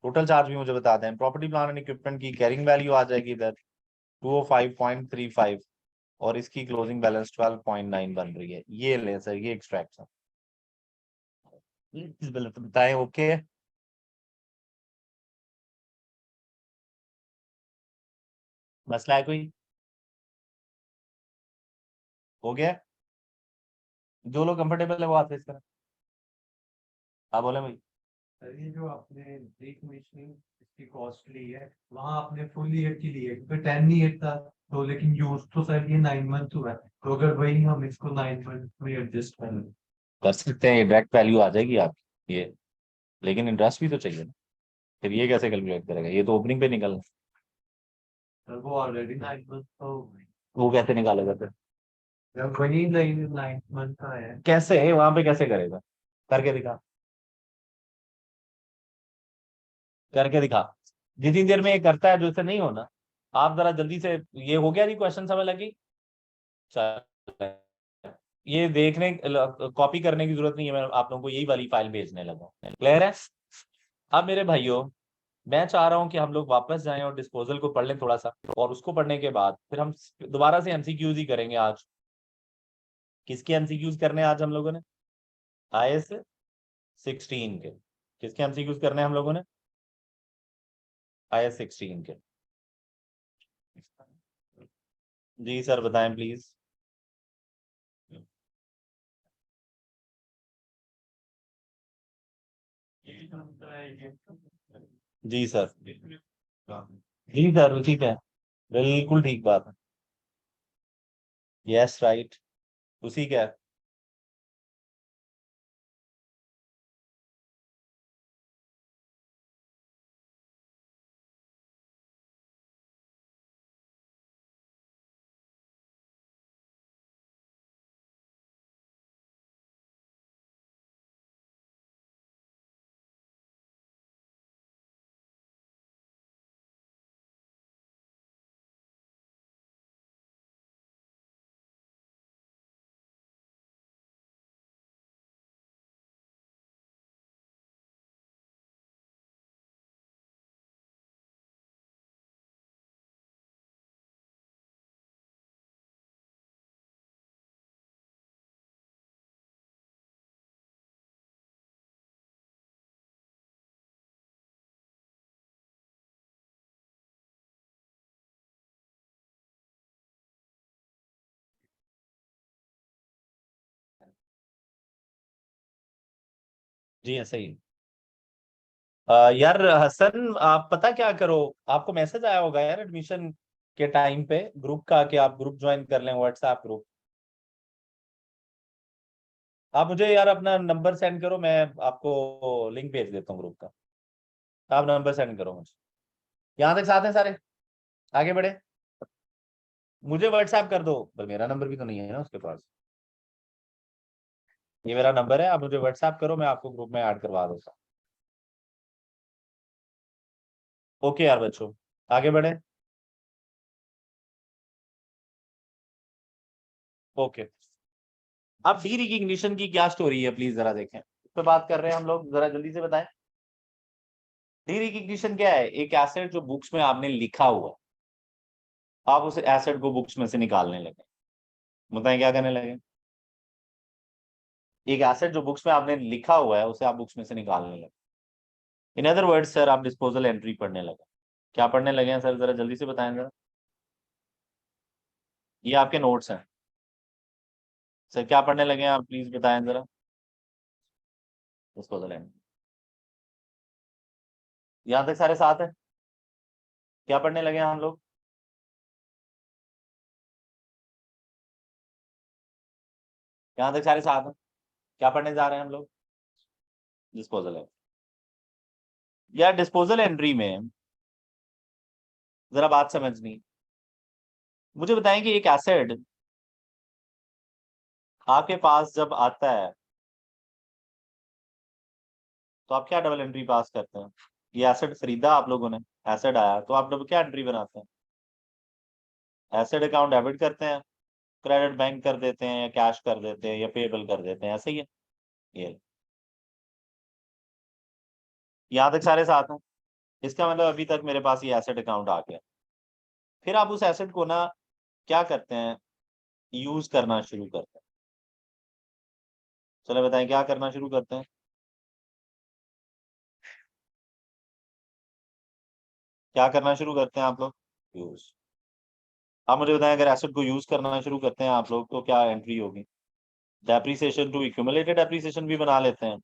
टोटल चार्ज भी मुझे बता दें। प्रॉपर्टी प्लांट एंड इक्विपमेंट की कैरिंग वैल्यू आ जाएगी इधर 205.35 और इसकी क्लोजिंग बैलेंस 12.9 बन रही है। ये ले सर, ये एक्सट्रैक्ट बताएं। ओके, मसला है कोई? हो गया? जो लोग कंफर्टेबल है वो हाथ रेज करें। हाँ बोले भाई।
सर ये जो आपने डीकमीशनिंग इसकी कॉस्ट ली है, वहाँ आपने फुल ईयर की ली है, क्योंकि 10 ईयर था तो, लेकिन यूज तो सर ये 9 मंथ हुआ है, तो अगर वही हम इसको 9 मंथ में एडजस्ट करें।
कर सकते हैं, डायरेक्ट वैल्यू आ जाएगी आपकी ये, लेकिन इंटरेस्ट भी तो चाहिए ना। फिर ये कैसे कैलकुलेट करेगा? ये तो ओपनिंग पे निकलना।
सर वो ऑलरेडी 9 मंथ तो
वो कैसे निकालेगा फिर?
जब वही 9 मंथ का है।
कैसे है वहां पे, कैसे करेगा? करके दिखा, करके दिखा। जितनी देर में ये करता है, जो इसे नहीं होना, आप जरा जल्दी से। ये हो गया नहीं? क्वेश्चन समझ लगी? चल, ये देखने कॉपी करने की जरूरत नहीं है, मैं आप लोगों को यही वाली फाइल भेजने लगा। क्लियर है? अब मेरे भाइयों, मैं चाह रहा हूं कि हम लोग वापस जाएं और डिस्पोजल को पढ़ लें थोड़ा सा, और उसको पढ़ने के बाद फिर हम दोबारा से एमसीक्यूज ही करेंगे आज। किसके एमसीक्यूज करने हैं आज हम लोगों ने? आईएस 16 के। किसके एमसीक्यूज करने हैं हम लोगों ने? आईएस 16 के। जी सर बताएं प्लीज। जी सर, जी सर ठीक है, बिल्कुल ठीक बात है। यस राइट, उसी का है। जी ऐसा ही। यार हसन, आप पता क्या करो, आपको मैसेज आया होगा यार एडमिशन के टाइम पे ग्रुप का, कि आप ग्रुप ज्वाइन कर लें, व्हाट्सएप ग्रुप। आप मुझे यार अपना नंबर सेंड करो, मैं आपको लिंक भेज देता हूँ ग्रुप का। आप नंबर सेंड करो मुझे। यहाँ तक साथ हैं सारे? आगे बढ़े। मुझे व्हाट्सएप कर दो, पर मेरा नंबर भी तो नहीं है ना उसके पास। ये मेरा नंबर है, आप मुझे व्हाट्सएप करो, मैं आपको ग्रुप में ऐड करवा दूंगा। ओके यार बच्चों, आगे बढ़े। ओके, अब डी रिकग्निशन की क्या स्टोरी है, प्लीज जरा देखें। इस पे बात कर रहे हैं हम लोग, जरा जल्दी से बताएं। डी रिकग्निशन क्या है? एक एसेट जो बुक्स में आपने लिखा हुआ है, आप उस एसेट को बुक्स में से निकालने लगे। बताएं क्या करने लगे? एक एसेट जो बुक्स में आपने लिखा हुआ है, उसे आप बुक्स में से निकालने लगे। इन अदर वर्ड्स सर, आप डिस्पोजल एंट्री पढ़ने लगे। क्या पढ़ने लगे हैं सर, जरा जल्दी से बताएं जरा। ये आपके नोट्स हैं सर, क्या पढ़ने लगे हैं आप, प्लीज बताएं जरा। Disposal entry. यहाँ तक सारे साथ हैं? क्या पढ़ने लगे हैं हम लोग? यहाँ तक सारे साथ हैं? क्या पढ़ने जा रहे हैं हम लोग? Disposal entry. या डिस्पोजल एंट्री में जरा बात समझनी। मुझे बताएं कि एक एसेट आपके पास जब आता है, तो आप क्या डबल एंट्री पास करते हैं? ये एसेट खरीदा आप लोगों ने, एसेट आया, तो आप डबल क्या एंट्री बनाते हैं? एसेट अकाउंट डेबिट करते हैं, क्रेडिट बैंक कर देते हैं, या कैश कर देते हैं, या पेबल कर देते हैं, ऐसे ही है। ये यहाँ तक सारे साथ हैं? इसका मतलब अभी तक मेरे पास ये एसेट अकाउंट आ गया। फिर आप उस एसेट को ना क्या करते हैं, यूज करना शुरू करते हैं। चलो बताएं क्या करना शुरू करते हैं। क्या करना शुरू करते हैं आप लोग? यूज। आप मुझे बताएं अगर एसेट को यूज करना शुरू करते हैं आप लोग तो क्या एंट्री होगी? डेप्रिसिएशन टू एक्यूमुलेटेड डेप्रिसिएशन भी बना लेते हैं,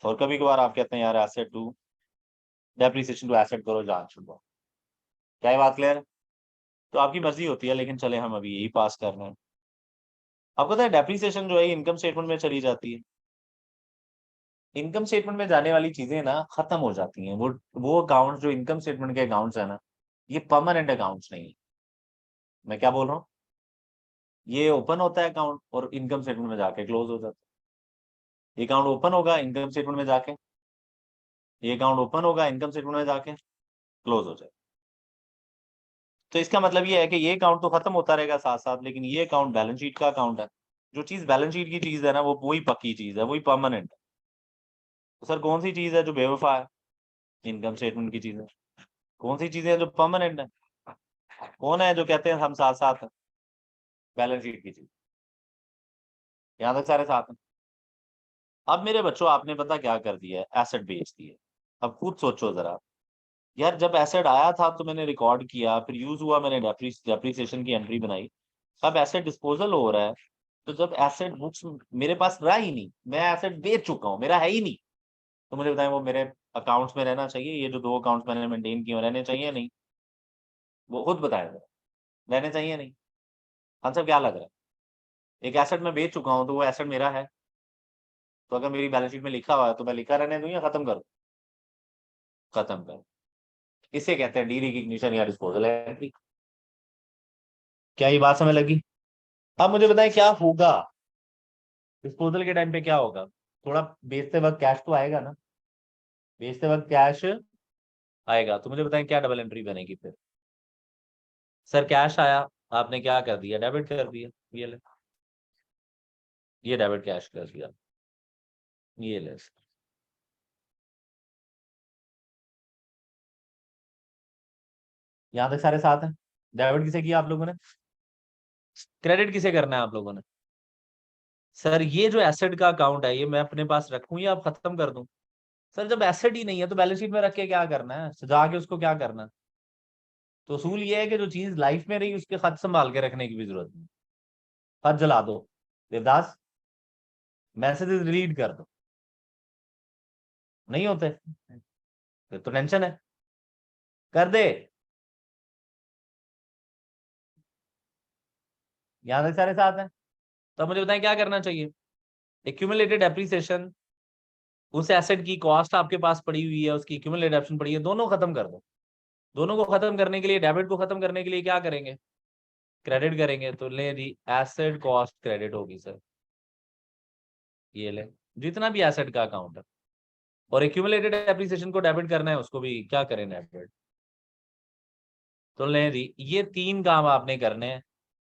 और कभी कभार आप कहते हैं यार asset to depreciation to asset करो जान छुड़ो। क्या ये बात क्लियर है? तो आपकी मर्जी होती है, लेकिन चले हम अभी यही पास कर रहे हैं। आपको पता है डेप्रिसिएशन जो है इनकम स्टेटमेंट में चली जाती है। इनकम स्टेटमेंट में जाने वाली चीजें ना खत्म हो जाती हैं। वो अकाउंट जो इनकम स्टेटमेंट के अकाउंट्स है ना, ये परमानेंट अकाउंट्स नहीं है। मैं क्या बोल रहा हूँ? ये ओपन होता है अकाउंट और इनकम स्टेटमेंट में जाके क्लोज हो जाता है। ये अकाउंट ओपन होगा इनकम स्टेटमेंट में जाके, ये अकाउंट ओपन होगा इनकम स्टेटमेंट में जाके क्लोज हो जाए। तो इसका मतलब ये है कि ये अकाउंट तो खत्म होता रहेगा साथ साथ, लेकिन ये अकाउंट बैलेंस शीट का अकाउंट है। जो चीज बैलेंस शीट की चीज है ना, वो वही पक्की चीज है, वही परमानेंट है। तो सर कौन सी चीज है जो बेवफा है? इनकम स्टेटमेंट की चीज है। कौन सी चीजें हैं जो परमानेंट है? कौन है जो कहते हैं हम साथ साथ हैं? बैलेंस शीट की चीज। यहाँ तक सारे साथ हैं। अब मेरे बच्चों आपने पता क्या कर दिया है, एसेट बेच दिए। अब खुद सोचो जरा, यार जब एसेट आया था तो मैंने रिकॉर्ड किया, फिर यूज हुआ मैंने डेप्रिसिएशन की एंट्री बनाई। अब एसेट डिस्पोजल हो रहा है, तो जब एसेट बुक्स मेरे पास रहा ही नहीं, मैं एसेट बेच चुका हूँ, मेरा है ही नहीं, तो मुझे बताएं वो मेरे अकाउंट्स में रहना चाहिए? ये जो दो अकाउंट्स मैंने मेंटेन किए रहने चाहिए नहीं? वो खुद बताया जरा, रहने चाहिए नहीं? आंसर क्या लग रहा है? एक एसेट मैं बेच चुका हूँ तो वो एसेट मेरा है, तो अगर मेरी बैलेंस शीट में लिखा हुआ है तो मैं लिखा रहने दूं या खत्म कर दूं? खत्म कर। इसे कहते हैं डी रिकग्निशन या डिस्पोजल एंट्री। क्या ये बात समझ लगी? अब मुझे बताएं क्या होगा डिस्पोजल के टाइम पे, क्या होगा? थोड़ा बेचते वक्त कैश तो आएगा ना, बेचते वक्त कैश आएगा, तो मुझे बताएं क्या डबल एंट्री बनेगी फिर? सर कैश आया, आपने क्या कर दिया, डेबिट कर दिया, ये ले, ये डेबिट कैश कर दिया, ये ले। यहां तक सारे साथ हैं। डेबिट किसे किया आप लोगों ने? क्रेडिट किसे करना है आप लोगों ने? सर ये जो एसेट का अकाउंट है, ये मैं अपने पास रखूं या अब खत्म कर दूं? सर जब एसेट ही नहीं है तो बैलेंस शीट में रख के क्या करना है, सजा के उसको क्या करना है? तो असूल ये है कि जो चीज लाइफ में रही उसके खत संभाल के रखने की भी जरूरत नहीं। खत जला दो देवदास, मैसेजेस डिलीट कर दो, नहीं होते फिर तो टेंशन है, कर दे। यहां तक सारे साथ हैं। तो अब मुझे बताएं क्या करना चाहिए? एक्यूमुलेटेड डेप्रिसिएशन, उस एसेट की कॉस्ट आपके पास पड़ी हुई है, उसकी एक्यूमुलेटेड डेप्रिसिएशन पड़ी है, दोनों खत्म कर दो। दोनों को खत्म करने के लिए, डेबिट को खत्म करने के लिए क्या करेंगे? क्रेडिट करेंगे। तो ले जी एसेट कॉस्ट क्रेडिट होगी सर, ये ले, जितना भी एसेट का अकाउंट है। और एक्यूमुलेटेड डेप्रिसिएशन को डेबिट करना है, उसको भी क्या करें, डेबिट। तो ले जी ये तीन काम आपने करने हैं।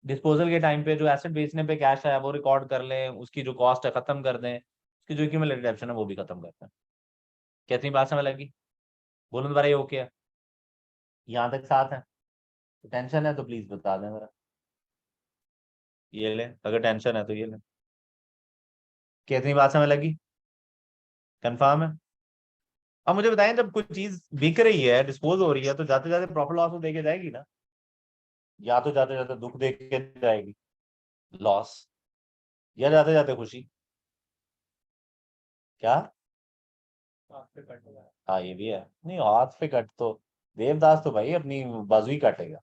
डिस्पोजल के टाइम पे जो एसेट बेचने पे कैश आया वो रिकॉर्ड कर लें, उसकी जो कॉस्ट है खत्म कर दें, उसकी जो एक्यूमुलेटेड डेप्रिसिएशन है वो भी खत्म कर दें। कितनी बात समझ लगी? बोलो दोबारा, ये ओके है? यहाँ तक साथ है? तो टेंशन है तो प्लीज बता दें जरा, ये ले, अगर टेंशन है तो ये ले। कितनी बात समझ लगी? कंफर्म है? अब मुझे बताएं जब कोई चीज बिक रही है, डिस्पोज हो रही है, तो जाते जाते प्रॉफिट लॉस तो देके जाएगी ना, या तो जाते जाते दुख देख के जाएगी, लॉस, या जाते जाते खुशी? क्या? हाँ ये भी है, नहीं हाथ पे कट तो देवदास तो भाई अपनी बाजू ही काटेगा।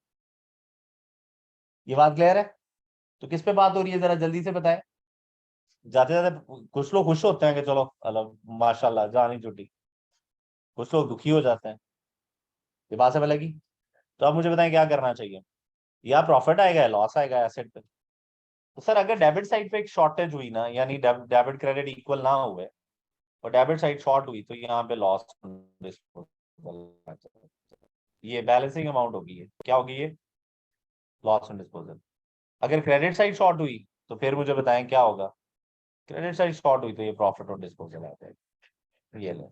ये बात क्लियर है? तो किस पे बात हो रही है जरा जल्दी से बताएं। जाते जाते कुछ लोग खुश होते हैं कि चलो अलग माशाल्लाह जान ही छुट्टी, कुछ लोग दुखी हो जाते हैं। ये बात समझ लगी? तो अब मुझे बताएं क्या करना चाहिए, या प्रॉफिट आएगा या लॉस आएगा एसेट पे? तो सर अगर डेबिट साइड पे एक शॉर्टेज हुई ना, यानी डेबिट क्रेडिट इक्वल ना हुए और डेबिट साइड शॉर्ट हुई, तो यहाँ पे लॉस, ये बैलेंसिंग अमाउंट होगी, ये क्या होगी, ये लॉस ऑन डिस्पोजल। अगर क्रेडिट साइड शॉर्ट हुई तो फिर मुझे बताएं क्या होगा? क्रेडिट साइड शॉर्ट हुई तो ये प्रॉफिट ऑन डिस्पोजल आता है, ये ले।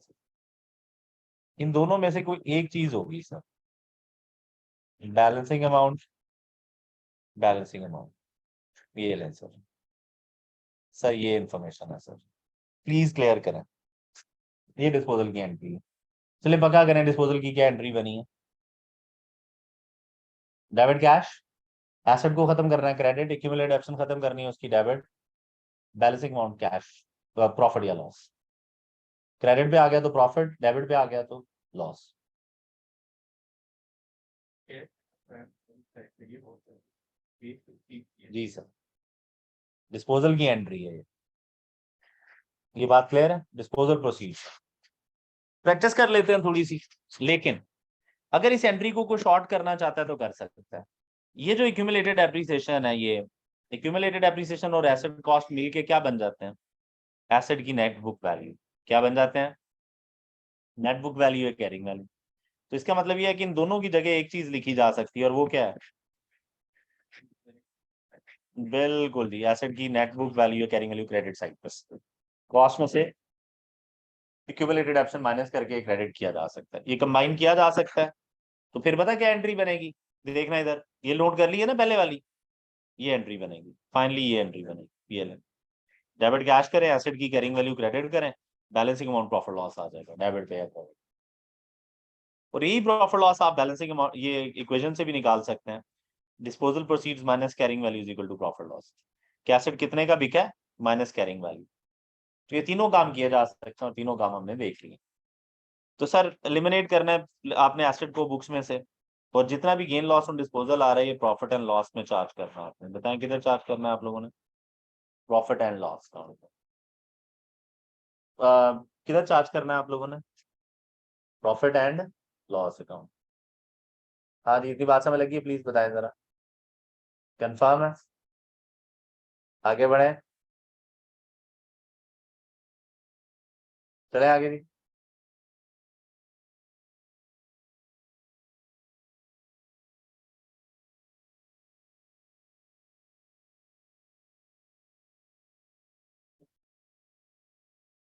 इन दोनों में से कोई एक चीज होगी sir, balancing amount, balancing amount, ये लें सर। सर ये इंफॉर्मेशन है सर, प्लीज क्लियर करें। ये डिस्पोजल की एंट्री है, चलिए पक्का करें डिस्पोजल की क्या एंट्री बनी है। डेबिट कैश, एसेट को खत्म करना है, क्रेडिट एक्यूमुलेटेड ऑप्शन खत्म करनी है उसकी, debit, balancing amount cash, profit या लॉस। क्रेडिट पे आ गया तो प्रॉफिट, डेबिट पे आ गया तो लॉस। जी सर, डिस्पोजल की एंट्री है ये बात क्लियर है। डिस्पोजल प्रोसीड प्रैक्टिस कर लेते हैं थोड़ी सी, लेकिन अगर इस एंट्री को कोई शॉर्ट करना चाहता है तो कर सकता है। ये जो एक्यूमुलेटेड एप्रिसिएशन है, ये एक्यूमुलेटेड एप्रिसिएशन और एसेट कॉस्ट मिलके क्या बन जाते हैं, एसेट की नेट बुक वैल्यू। क्या बन जाते हैं, नेट बुक वैल्यू है कैरिंग वैल्यू। तो इसका मतलब ये है कि इन दोनों की जगह एक चीज लिखी जा सकती है, और वो क्या है, बिल्कुल जी, एसेट की नेट बुक वैल्यू है कैरिंग वैल्यू क्रेडिट साइड पर, कॉस्ट में से एक्यूमुलेटेड ऑप्शन माइनस करके क्रेडिट किया जा सकता है, ये कंबाइन किया जा सकता है। तो फिर पता क्या एंट्री बनेगी, देखना इधर, ये नोट कर ली है ना पहले वाली, ये एंट्री बनेगी फाइनली, ये एंट्री बनेगी पीएल। डेबिट कैश करें, एसेट की कैरिंग वैल्यू क्रेडिट करें, बैलेंसिंग अमाउंट प्रॉफिट लॉस आ जाएगा, डेबिट पे या क्रेडिट। और यही प्रॉफिट लॉस आप बैलेंसिंग अमाउंट ये इक्वेशन से भी निकाल सकते हैं, disposal proceeds minus carrying value is equal to profit loss. Asset कितने का बिका है माइनस कैरिंग वैल्यू। तो ये तीनों काम किए जा सकते हैं और तीनों काम हमने देख लिए। तो सर एलिमिनेट करना है आपने एसेट को बुक्स में से, और जितना भी गेन लॉस ऑन डिस्पोजल आ रहा है ये प्रॉफिट एंड लॉस में चार्ज करना है। आपने बताया किधर चार्ज करना है आप लोगों ने, प्रॉफिट एंड लॉस अकाउंट में। किधर चार्ज करना है आप लोगों ने, प्रॉफिट एंड लॉस अकाउंट। हाँ जी, इतनी बात समझ लगी, प्लीज बताएं जरा, कंफर्म है, आगे बढ़े, चले आगे जी।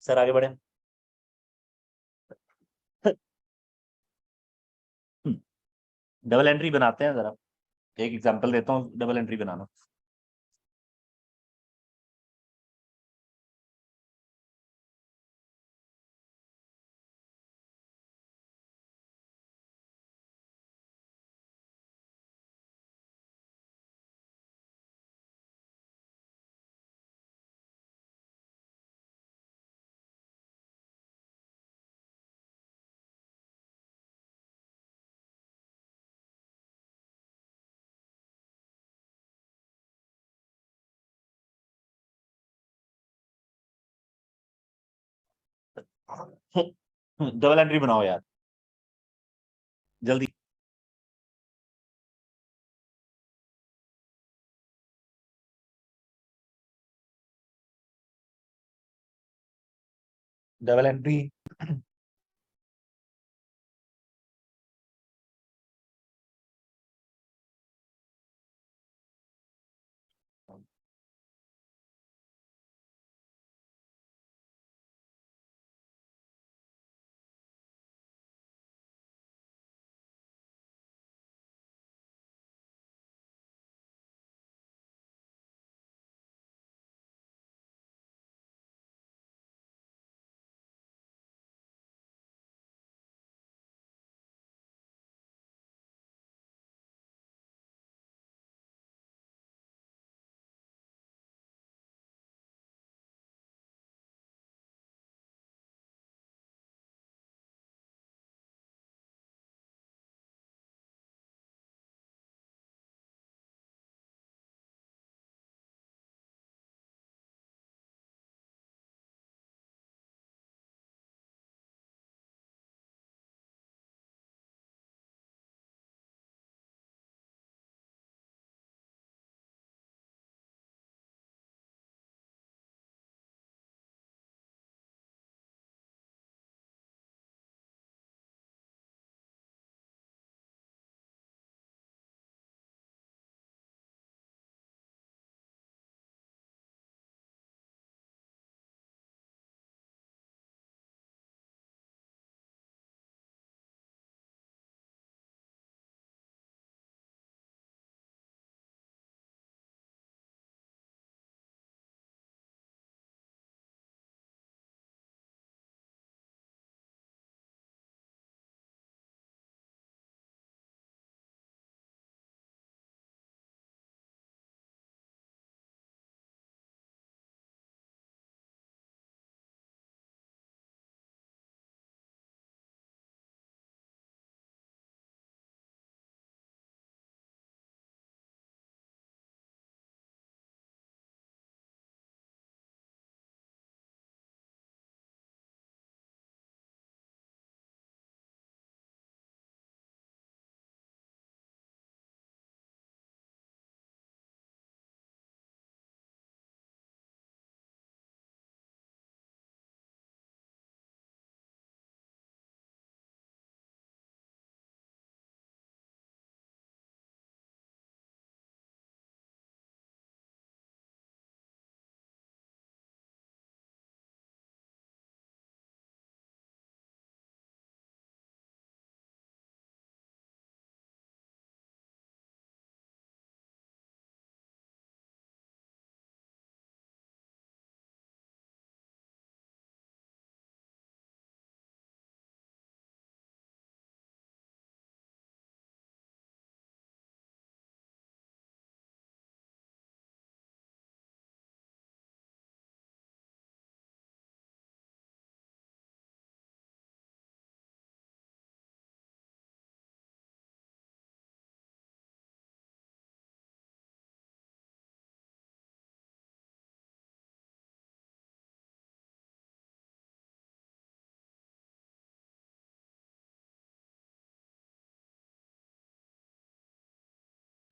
सर आगे बढ़े। डबल एंट्री बनाते हैं जरा, एक एग्जांपल देता हूँ डबल एंट्री बनाना। डबल एंट्री बनाओ यार, जल्दी। डबल एंट्री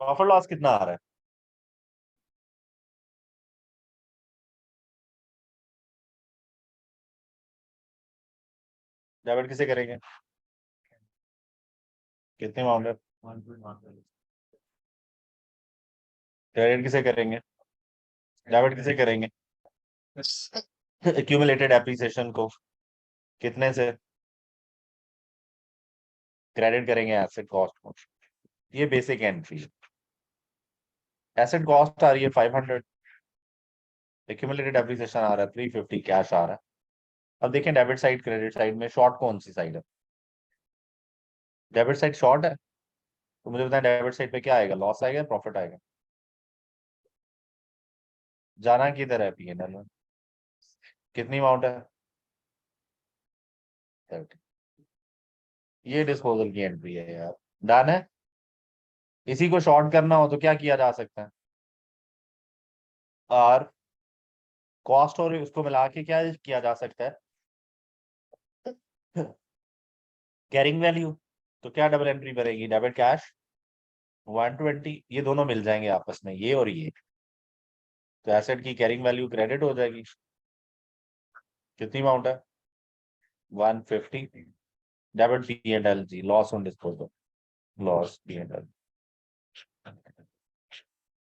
प्रॉफिट लॉस कितना आ रहा है? डेबिट किसे करेंगे? कितने अमाउंट है?
1.1
क्रेडिट किसे करेंगे? डेबिट किसे करेंगे? एक्यूमुलेटेड एप्रिसिएशन को कितने से क्रेडिट करेंगे? एसेट कॉस्ट को। ये बेसिक एंट्री है। एसेट कॉस्ट आ रही है 500, एक्यूमुलेटेड एप्रिसिएशन आ रहा है 350, कैश आ रहा है। अब देखें डेबिट साइड क्रेडिट साइड में शॉर्ट कौन सी साइड है? डेबिट साइड शॉर्ट है, तो मुझे बताएं डेबिट साइड पे क्या आएगा? लॉस आएगा, प्रॉफिट आएगा? जाना किधर है पीएनएल में? कितनी अमाउंट है? 30। ये डिस्पोजल की एंट्री है यार। डन है। इसी को शॉर्ट करना हो तो क्या किया जा सकता है? और कॉस्ट और उसको मिला के क्या किया जा सकता है? Carrying value. तो क्या डबल एंट्री बनेगी? डेबिट कैश 120, ये दोनों मिल जाएंगे आपस में, ये और ये। तो एसेट की कैरिंग वैल्यू क्रेडिट हो जाएगी। कितनी अमाउंट है? 150। डेबिट पी एंड एल जी, loss on disposal, loss P and L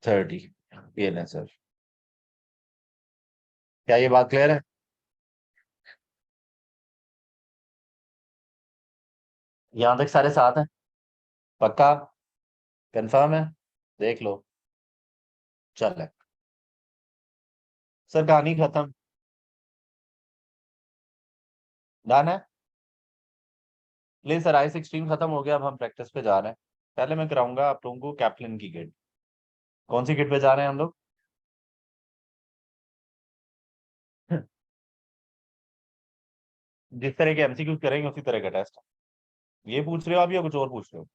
30 P N S L. क्या ये बात क्लियर है? यहां तक सारे साथ हैं? पक्का? कंफर्म है? देख लो। चल सर, कहानी खत्म। डन है। ले सर, आई 16 खत्म हो गया, अब हम प्रैक्टिस पे जा रहे हैं। पहले मैं कराऊंगा आप लोगों को कैप्लिन की किट। कौन सी किट पे जा रहे हैं हम लोग? जिस तरह के एमसीक्यू करेंगे उसी तरह का टेस्ट। ये पूछ रहे हो आप या कुछ और पूछ रहे हो?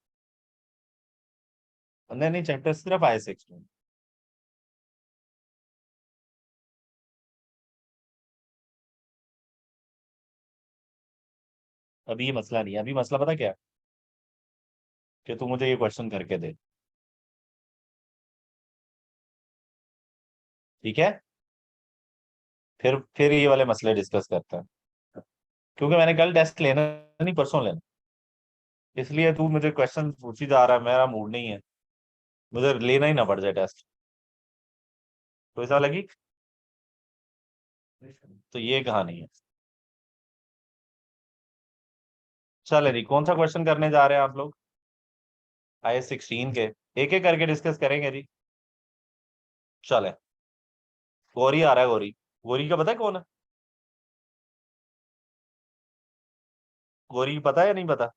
नहीं नहीं, चैप्टर सिर्फ आई 16। अभी ये मसला नहीं है, अभी मसला पता क्या है? कि तू मुझे ये क्वेश्चन करके दे। ठीक है, फिर ये वाले मसले डिस्कस करते हैं। क्योंकि मैंने कल टेस्ट लेना नहीं, परसों लेना। इसलिए तू मुझे क्वेश्चन पूछी जा रहा है, मेरा मूड नहीं है, मुझे लेना ही ना पड़ जाए टेस्ट। तो ऐसा लगी। तो ये कहानी है। चले जी, कौन सा क्वेश्चन करने जा रहे हैं आप लोग? आई 16 के एक एक करके डिस्कस करेंगे जी। चले। गौरी आ रहा है, गौरी। गौरी का पता है कौन है? गौरी पता है या नहीं पता?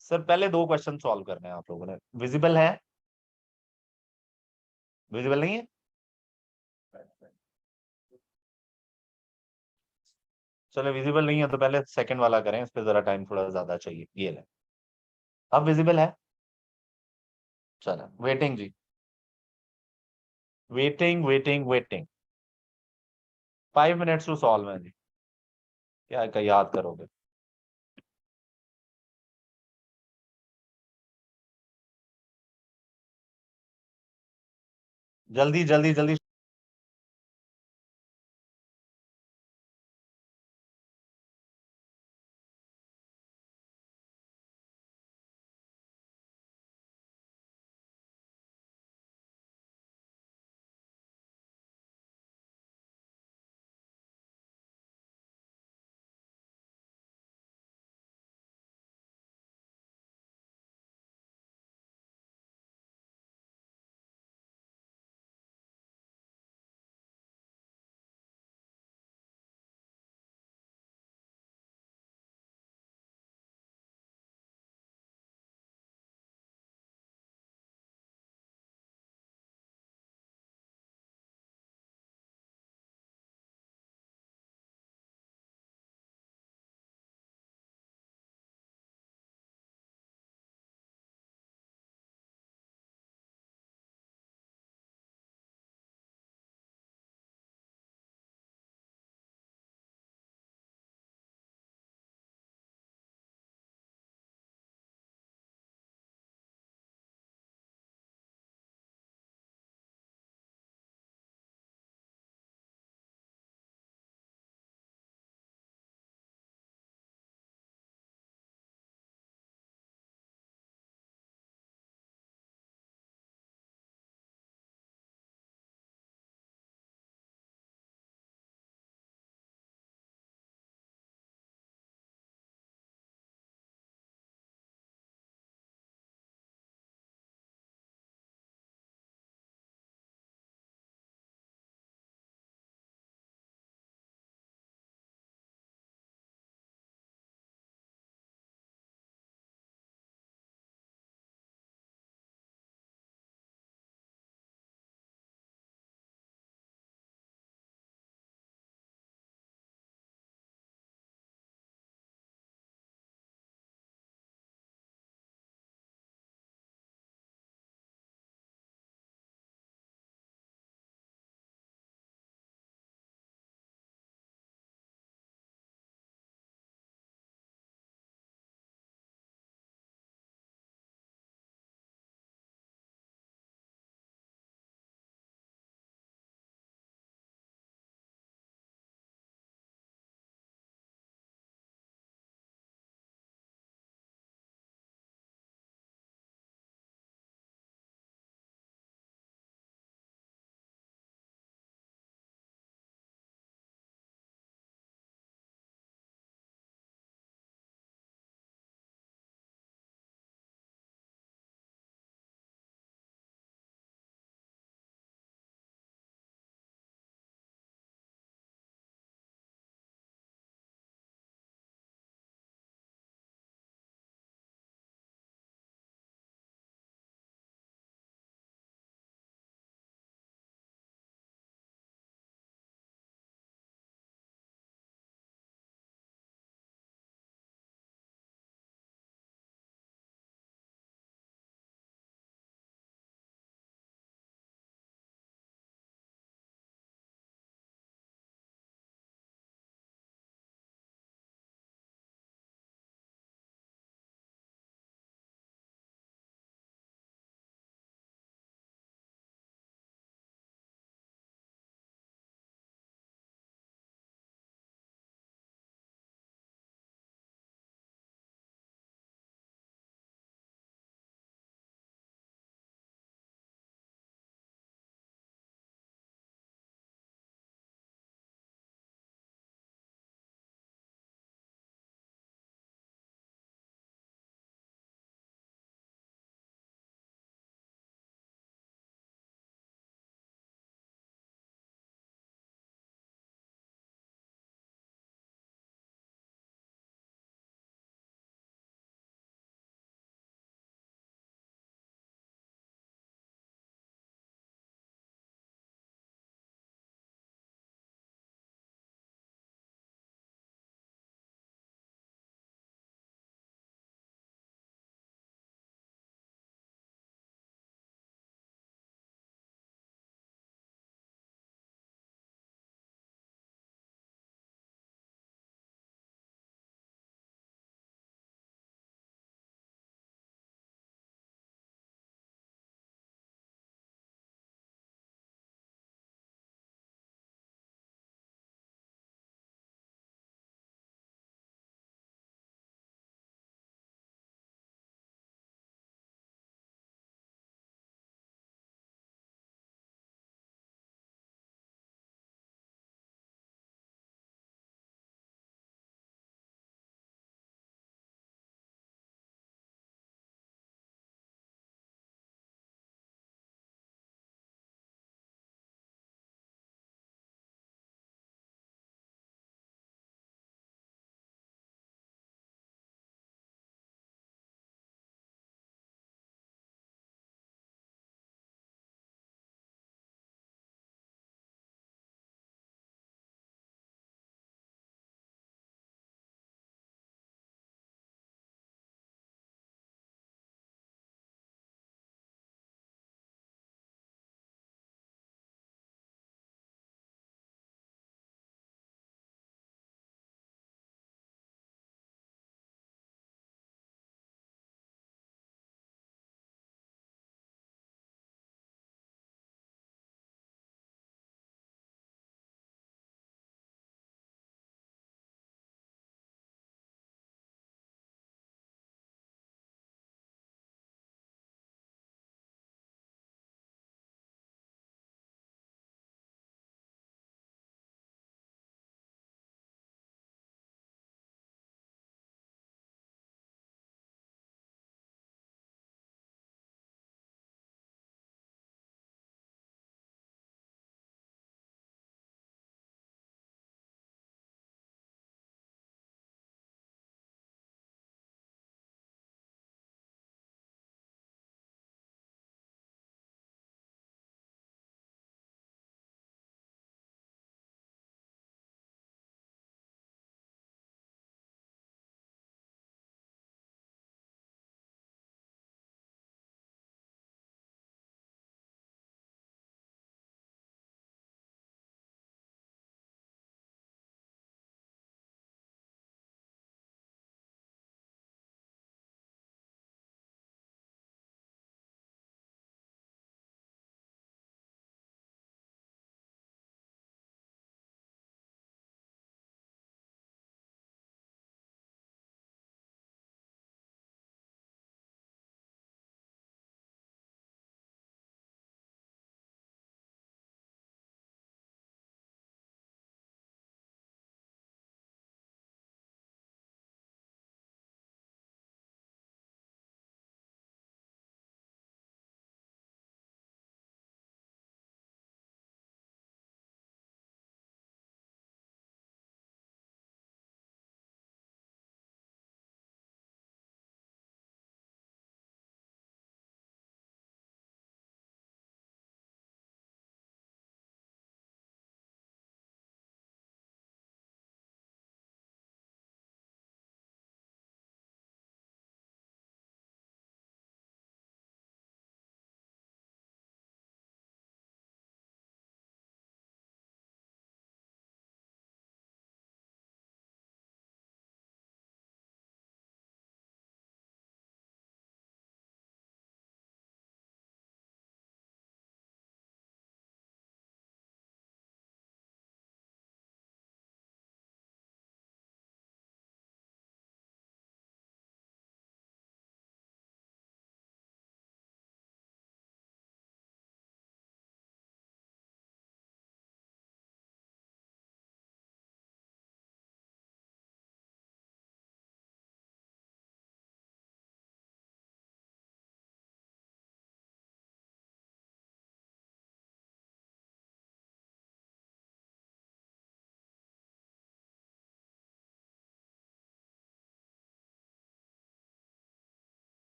सर पहले दो क्वेश्चन सॉल्व करने हैं आप लोगों ने। विजिबल है? विजिबल नहीं है? चलो विजिबल नहीं है तो पहले सेकंड वाला करें, इस पे जरा टाइम थोड़ा ज्यादा चाहिए। ये ले। अब विजिबल है? चलो वेटिंग जी, waiting waiting waiting. 5 minutes to solve है जी। क्या याद करोगे? जल्दी जल्दी जल्दी।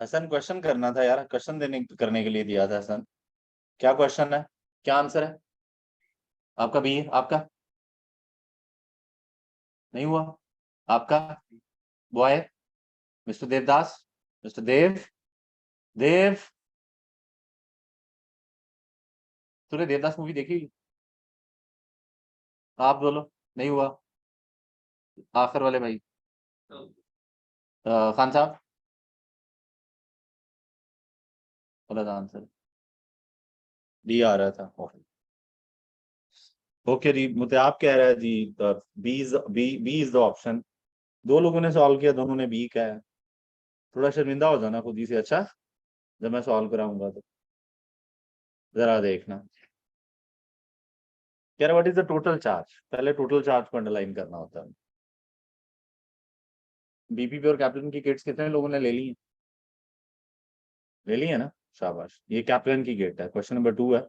हसन क्वेश्चन करना था यार, क्वेश्चन देने करने के लिए दिया था हसन। क्या क्वेश्चन है, क्या आंसर है आपका? बी है आपका? नहीं हुआ आपका? बॉय, मिस्टर देवदास, मिस्टर देव, देव, तूने देवदास मूवी देखी? आप बोलो। नहीं हुआ। आखिर वाले भाई, खान साहब, गलत आंसर। डी आ रहा था। ओके जी, मुझे आप कह रहे हैं जी बी इज द ऑप्शन। दो लोगों ने सॉल्व किया, दोनों ने बी कहा है। थोड़ा शर्मिंदा हो जाना खुद ही से, अच्छा जब मैं सॉल्व कराऊंगा तो जरा देखना। कह रहा what is the total charge, पहले टोटल चार्ज को अंडरलाइन करना होता है। बीपीपी और कैप्टन की किट्स कितने लोगों ने ले ली है? ले ली है ना, शाबाश। ये कैप्टन की किट है, क्वेश्चन नंबर 2 है।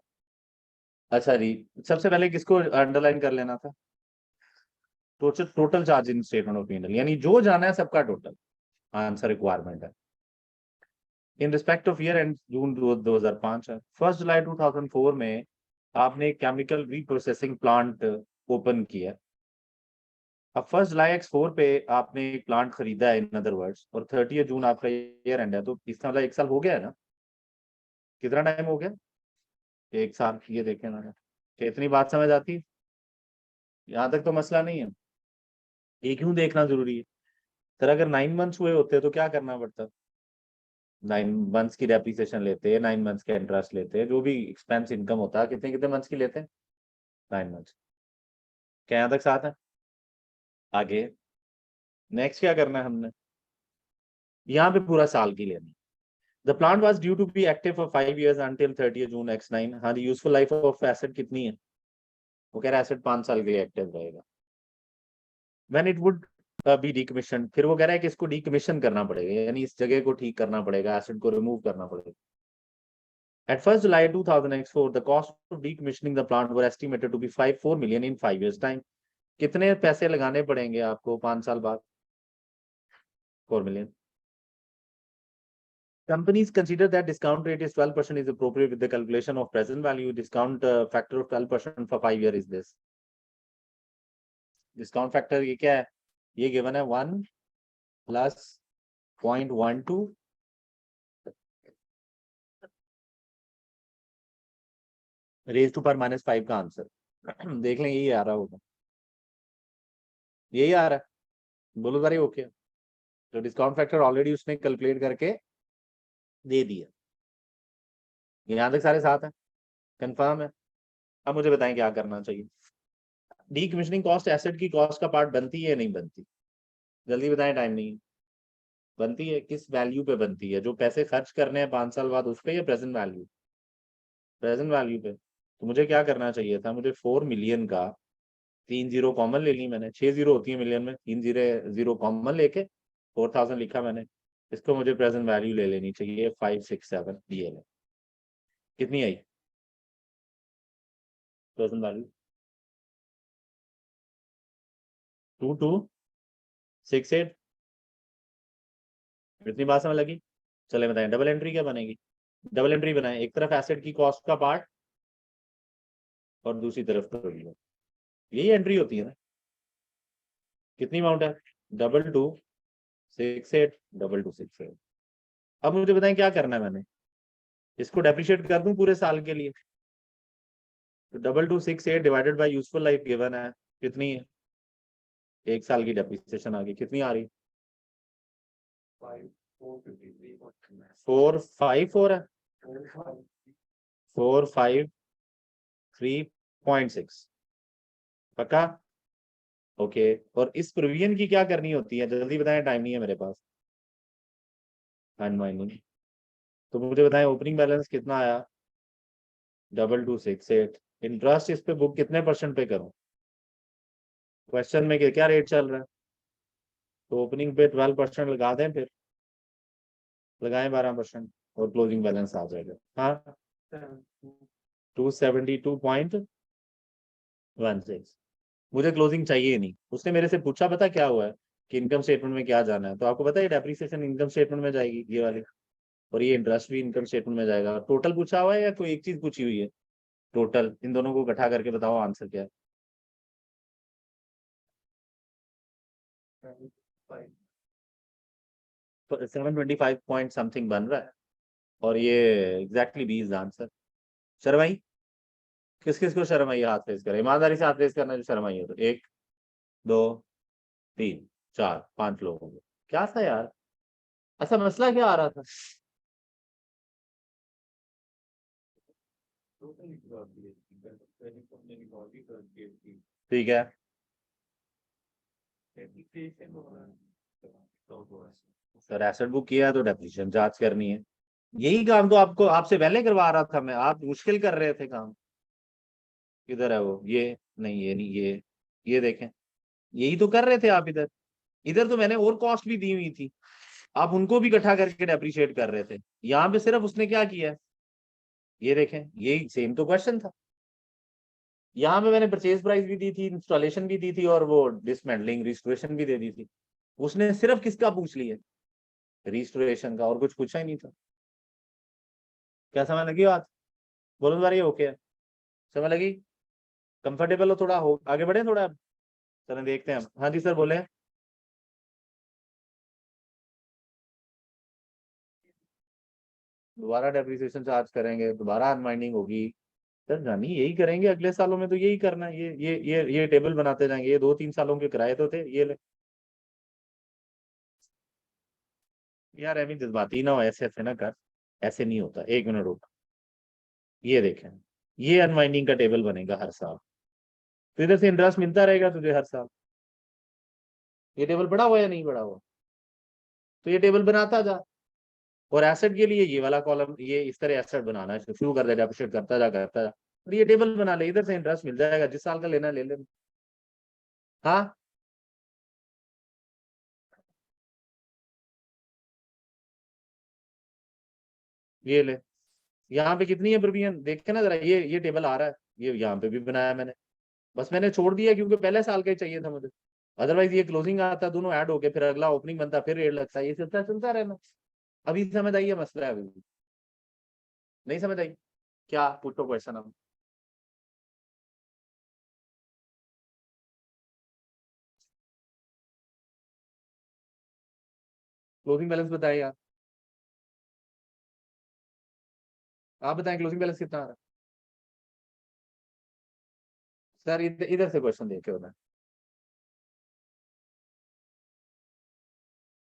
अच्छा जी, सबसे पहले किसको अंडरलाइन कर लेना था? Total total charge in statement of payment, यानी जो जाना है सबका टोटल आंसर रिक्वायरमेंट है। In respect of year and June 2005 है। 1 जुलाई 2004 में आपने एक केमिकल रीप्रोसेसिंग प्लांट ओपन किया। अब 1 जुलाई X4 पे आपने एक प्लांट खरीदा है इन अदर वर्ड्स, और 30 जून आपका ईयर एंड है, तो इसका मतलब 1 साल हो गया है ना? कितना टाइम हो गया? 1 साल। ये देखें ना, क्या इतनी बात समझ आती है? यहाँ तक तो मसला नहीं है। ये क्यों देखना जरूरी है? सर अगर 9 मंथ्स हुए होते तो क्या करना पड़ता? 9 मंथ्स की डेप्रिसिएशन लेते हैं, 9 मंथ्स का इंटरेस्ट लेते हैं, जो भी एक्सपेंस इनकम होता है, कितने कितने मंथ्स की लेते हैं? 9 मंथ्स। क्या यहाँ तक साथ है? आगे नेक्स्ट क्या करना है हमने? यहाँ पे पूरा साल की लेनी। The plant was due to be active for 5 years until 30 June X9। हाँ, यूजफुल लाइफ ऑफ एसेट कितनी है? वो कह रहा है एसेट 5 साल के लिए एक्टिव रहेगा। When it would be decommission, फिर वो कह रहा है कि इसको डीकमीशन करना पड़ेगा, यानी इस जगह को ठीक करना पड़ेगा, एसेट को रिमूव करना पड़ेगा। At 1 July 2004, the cost of decommissioning the plant were estimated to be 4 million in 5 years time। कितने पैसे लगाने पड़ेंगे आपको 5 साल बाद? 4 million। Companies consider that discount rate is 12% is appropriate with the calculation of present value. Discount factor of 12% for 5 year is this। Discount factor ये क्या है? ये given है 1 plus 0.12 raised to power -5 का आंसर। देख लें, यही आ रहा होगा, यही आ रहा है। बोलो सारी ओके। तो डिस्काउंट फैक्टर ऑलरेडी उसने कैलकुलेट करके दे दिया। यहाँ तक सारे साथ हैं, कंफर्म है? अब मुझे बताएं क्या करना चाहिए। डीकमीशनिंग कॉस्ट एसेट की कॉस्ट का पार्ट बनती है या नहीं बनती? जल्दी बताएं, टाइम नहीं है। बनती है, किस वैल्यू पे बनती है? जो पैसे खर्च करने हैं 5 साल बाद उस पे, या प्रेजेंट वैल्यू? प्रेजेंट वैल्यू पे। तो मुझे क्या करना चाहिए था? मुझे 4 मिलियन का 3 जीरो कॉमन ले ली मैंने, 6 जीरो होती है मिलियन में, 3 जीरो कॉमन लेके 4000 लिखा मैंने। इसको मुझे प्रेजेंट वैल्यू ले लेनी चाहिए 567 ये ले। कितनी आई प्रेजेंट वैल्यू? 2268। इतनी बात समझ लगी? चले बताएं डबल एंट्री क्या बनेगी। डबल एंट्री बनाए, एक तरफ एसेट की कॉस्ट का पार्ट और दूसरी तरफ प्रोविजन। यही एंट्री होती है ना। कितनी अमाउंट है? 2268 2268। अब मुझे बताएं क्या करना है मैंने? इसको डेप्रिशिएट कर दूं पूरे साल के लिए। तो 2268 divided by useful life given है, कितनी है? 1 साल की डेप्रिसिएशन आ गई, कितनी आ रही? 454 है, 453.6 पक्का? ओके। और इस प्रोविजन की क्या करनी होती है? जल्दी बताएं, टाइम नहीं है मेरे पास। अनवाइंडिंग। तो मुझे बताएं ओपनिंग बैलेंस कितना आया? 2268। इंटरेस्ट इस पे बुक कितने परसेंट पे करूं? क्वेश्चन में क्या रेट चल रहा है? तो ओपनिंग पे 12% लगा दें, फिर लगाएं 12% और क्लोजिंग बैलेंस आ जाएगा। हाँ, 272.16। मुझे क्लोजिंग चाहिए ही नहीं। उसने मेरे से पूछा, पता क्या हुआ है, कि इनकम स्टेटमेंट में क्या जाना है, तो आपको पता है डेप्रिसिएशन इनकम स्टेटमेंट में जाएगी ये वाली। और ये इंटरेस्ट भी इनकम स्टेटमेंट में जाएगा। टोटल पूछा हुआ है या कोई एक चीज पूछी हुई है? टोटल इन दोनों को इकट्ठा करके बताओ आंसर क्या है। 725 पॉइंट समथिंग बन रहा है और ये एग्जैक्टली 20 आंसर। शर्म आई? किस किस को शर्म आई हाथ रेस करे, ईमानदारी से हाथ रेस करना जो शर्म आई हो तो। 1 2 3 4 5 लोगों को। क्या था यार, ऐसा मसला क्या आ रहा था? ठीक है, सर एसेट बुक किया है तो डेप्रिसिएशन जांच करनी है। यही काम तो आपको आपसे पहले करवा रहा था मैं, आप मुश्किल कर रहे थे काम। किधर है वो? ये नहीं, ये नहीं, ये देखें, यही तो कर रहे थे आप इधर। इधर तो मैंने और कॉस्ट भी दी हुई थी, आप उनको भी इकट्ठा करके डेप्रिशिएट कर रहे थे। यहाँ पे सिर्फ उसने क्या किया है, ये देखें, यही सेम तो क्वेश्चन था। यहाँ पे मैंने परचेज प्राइस भी दी थी, इंस्टॉलेशन भी दी थी और वो डिसमेंटलिंग रिस्टोरेशन भी दे दी थी। उसने सिर्फ किसका पूछ लिया? रिस्टोरेशन का, और कुछ पूछा ही नहीं था। क्या समझ लगी बात? बोलो दोबारा, ये ओके है? समझ लगी? कंफर्टेबल हो थोड़ा? हो आगे बढ़े थोड़ा? चलें देखते हैं। हाँ जी सर बोले। दोबारा डेप्रिसिएशन चार्ज करेंगे, दोबारा अनवाइंडिंग होगी। सर जानी यही करेंगे अगले सालों में, तो यही करना है। ये टेबल बनाते जाएंगे। ये 2-3 सालों के किराए तो थे, ये ले। यार अभी जज्बाती ना हो, ऐसे ऐसे ना कर, ऐसे नहीं होता। 1 मिनट रुक, ये देखें, ये अनवाइंडिंग का टेबल बनेगा हर साल, तो इधर से इंटरेस्ट मिलता रहेगा तुझे हर साल। ये टेबल बड़ा हुआ या नहीं बड़ा हुआ? तो ये टेबल बनाता जा। और एसेट के लिए ये वाला कॉलम, ये इस तरह एसेट बनाना है, शुरू कर दे, डेप्रिशिएट करता जा। और ये टेबल बना ले, इधर से इंटरेस्ट मिल जाएगा, जिस साल का लेना ले ले। हाँ, ये ले। यहाँ पे कितनी है प्रीमियम देखे ना जरा, ये टेबल आ रहा है, ये यहाँ पे भी बनाया मैंने। बस मैंने छोड़ दिया क्योंकि पहले साल का ही चाहिए था मुझे। अदरवाइज ये क्लोजिंग आता, दोनों ऐड होके फिर अगला ओपनिंग बनता, फिर रेट लगता, ये चलता चलता रहना। अभी समझ आई है मसला है? अभी नहीं समझ आई? क्या पूछो क्वेश्चन अब। क्लोजिंग बैलेंस बताइए आप। आप बताएं क्लोजिंग बैलेंस कितना आ रहा है? सर इधर इधर से क्वेश्चन देखे होना।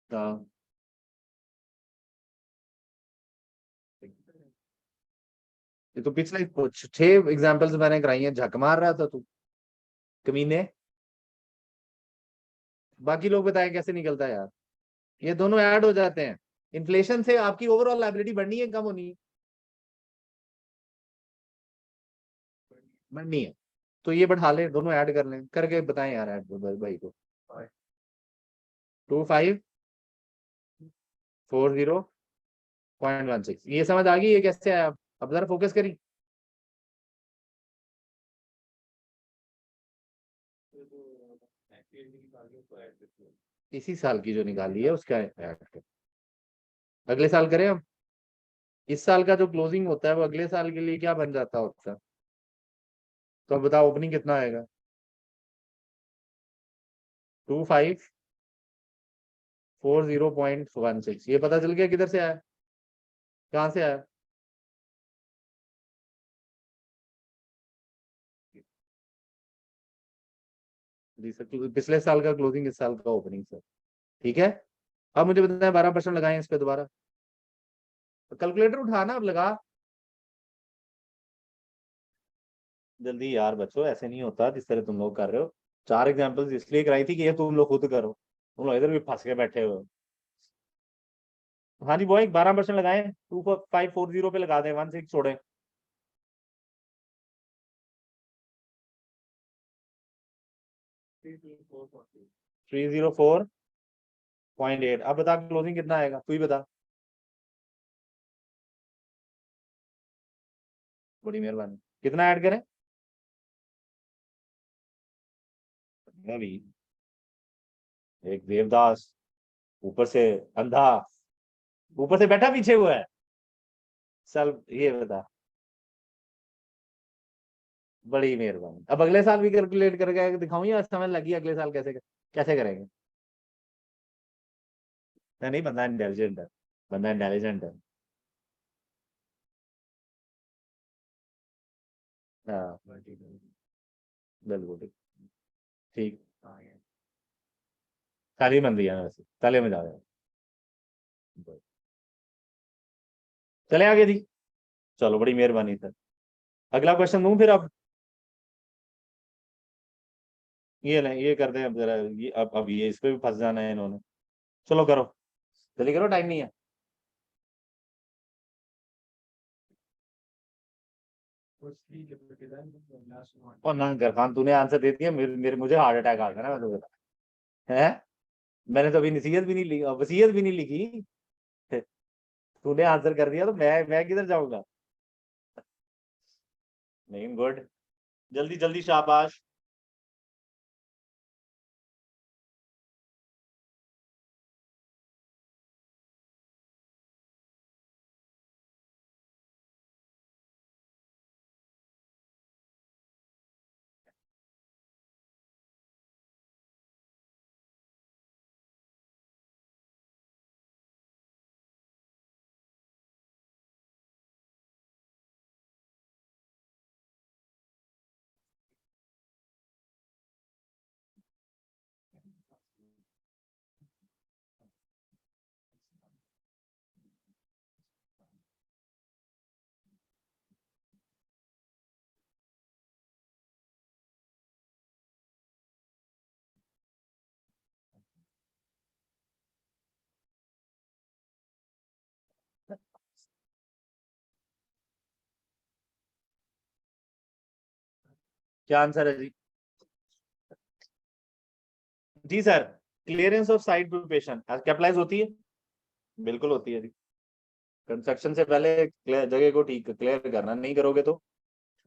हाँ, ये तो पिछले 6 एग्जाम्पल्स मैंने कराई हैं, झक मार रहा था तू कमीने। बाकी लोग बताएं कैसे निकलता है यार? ये दोनों ऐड हो जाते हैं। इन्फ्लेशन से आपकी ओवरऑल लायबिलिटी बढ़नी है कम होनी है? बढ़नी है। तो ये बढ़ा ले, दोनों ऐड कर लें, करके बताएं यार ऐड भाई को। 2540.16 ये समझ आ गई? ये कैसे आया? अब जरा फोकस करी। 1 साल की जो निकाली है उसका ऐड कर। अगले साल करें हम? इस साल का जो क्लोजिंग होता है वो अगले साल के लिए क्या बन जाता होता? तो अब बताओ ओपनिंग कितना आएगा? 2540.16 ये पता चल गया किधर से आया, कहाँ से आया? जी सर, पिछले साल का क्लोजिंग, इस साल का ओपनिंग सर। ठीक है, अब मुझे बताएं 12% लगाएं इस पे दोबारा। कैलकुलेटर उठाना अब लगा। जल्दी यार बच्चों, ऐसे नहीं होता जिस तरह तुम लोग कर रहे हो। 4 एग्जाम्पल्स इसलिए कराई थी कि ये तुम लोग खुद करो, तुम लोग इधर भी फंस के बैठे हो। हाँ जी बॉय, 12% लगाएं, 2540 पे लगा दें, 16 छोड़े। 304.8। अब बता क्लोजिंग कितना आएगा, तू ही बता। बड़ी मेहरबानी। कितना ऐड करें? अभी एक देवदास, ऊपर से अंधा, ऊपर से बैठा पीछे हुआ है। चल ये बता, बड़ी मेहरबानी। अब अगले साल भी कैलकुलेट करके दिखाऊं या समझ लगी अगले साल कैसे कैसे करेंगे? नहीं, बंदा इंटेलिजेंट है, बंदा इंटेलिजेंट है। हाँ बिल्कुल ठीक। ठीक, ताली बन रही है वैसे, ताले में जा रहे हैं। चले आगे जी। चलो बड़ी मेहरबानी सर। अगला क्वेश्चन दूं फिर अब? ये नहीं, ये करते हैं अब जरा, ये अब ये इस पे भी फंस जाना है इन्होंने। चलो करो, जल्दी करो, टाइम नहीं है। और ना गरफान, तूने आंसर दे दिया, मेरे मुझे हार्ट अटैक आ गया ना, मैं तो बता है। मैंने तो अभी नसीहत भी नहीं ली, वसीयत भी नहीं लिखी। तूने आंसर कर दिया तो मैं किधर जाऊंगा? नहीं, गुड। जल्दी जल्दी, शाबाश। क्या आंसर है जी? जी sir, clearance of site preparation capitalize होती है? बिल्कुल होती है जी। कंस्ट्रक्शन से पहले जगह को ठीक क्लियर करना, नहीं करोगे तो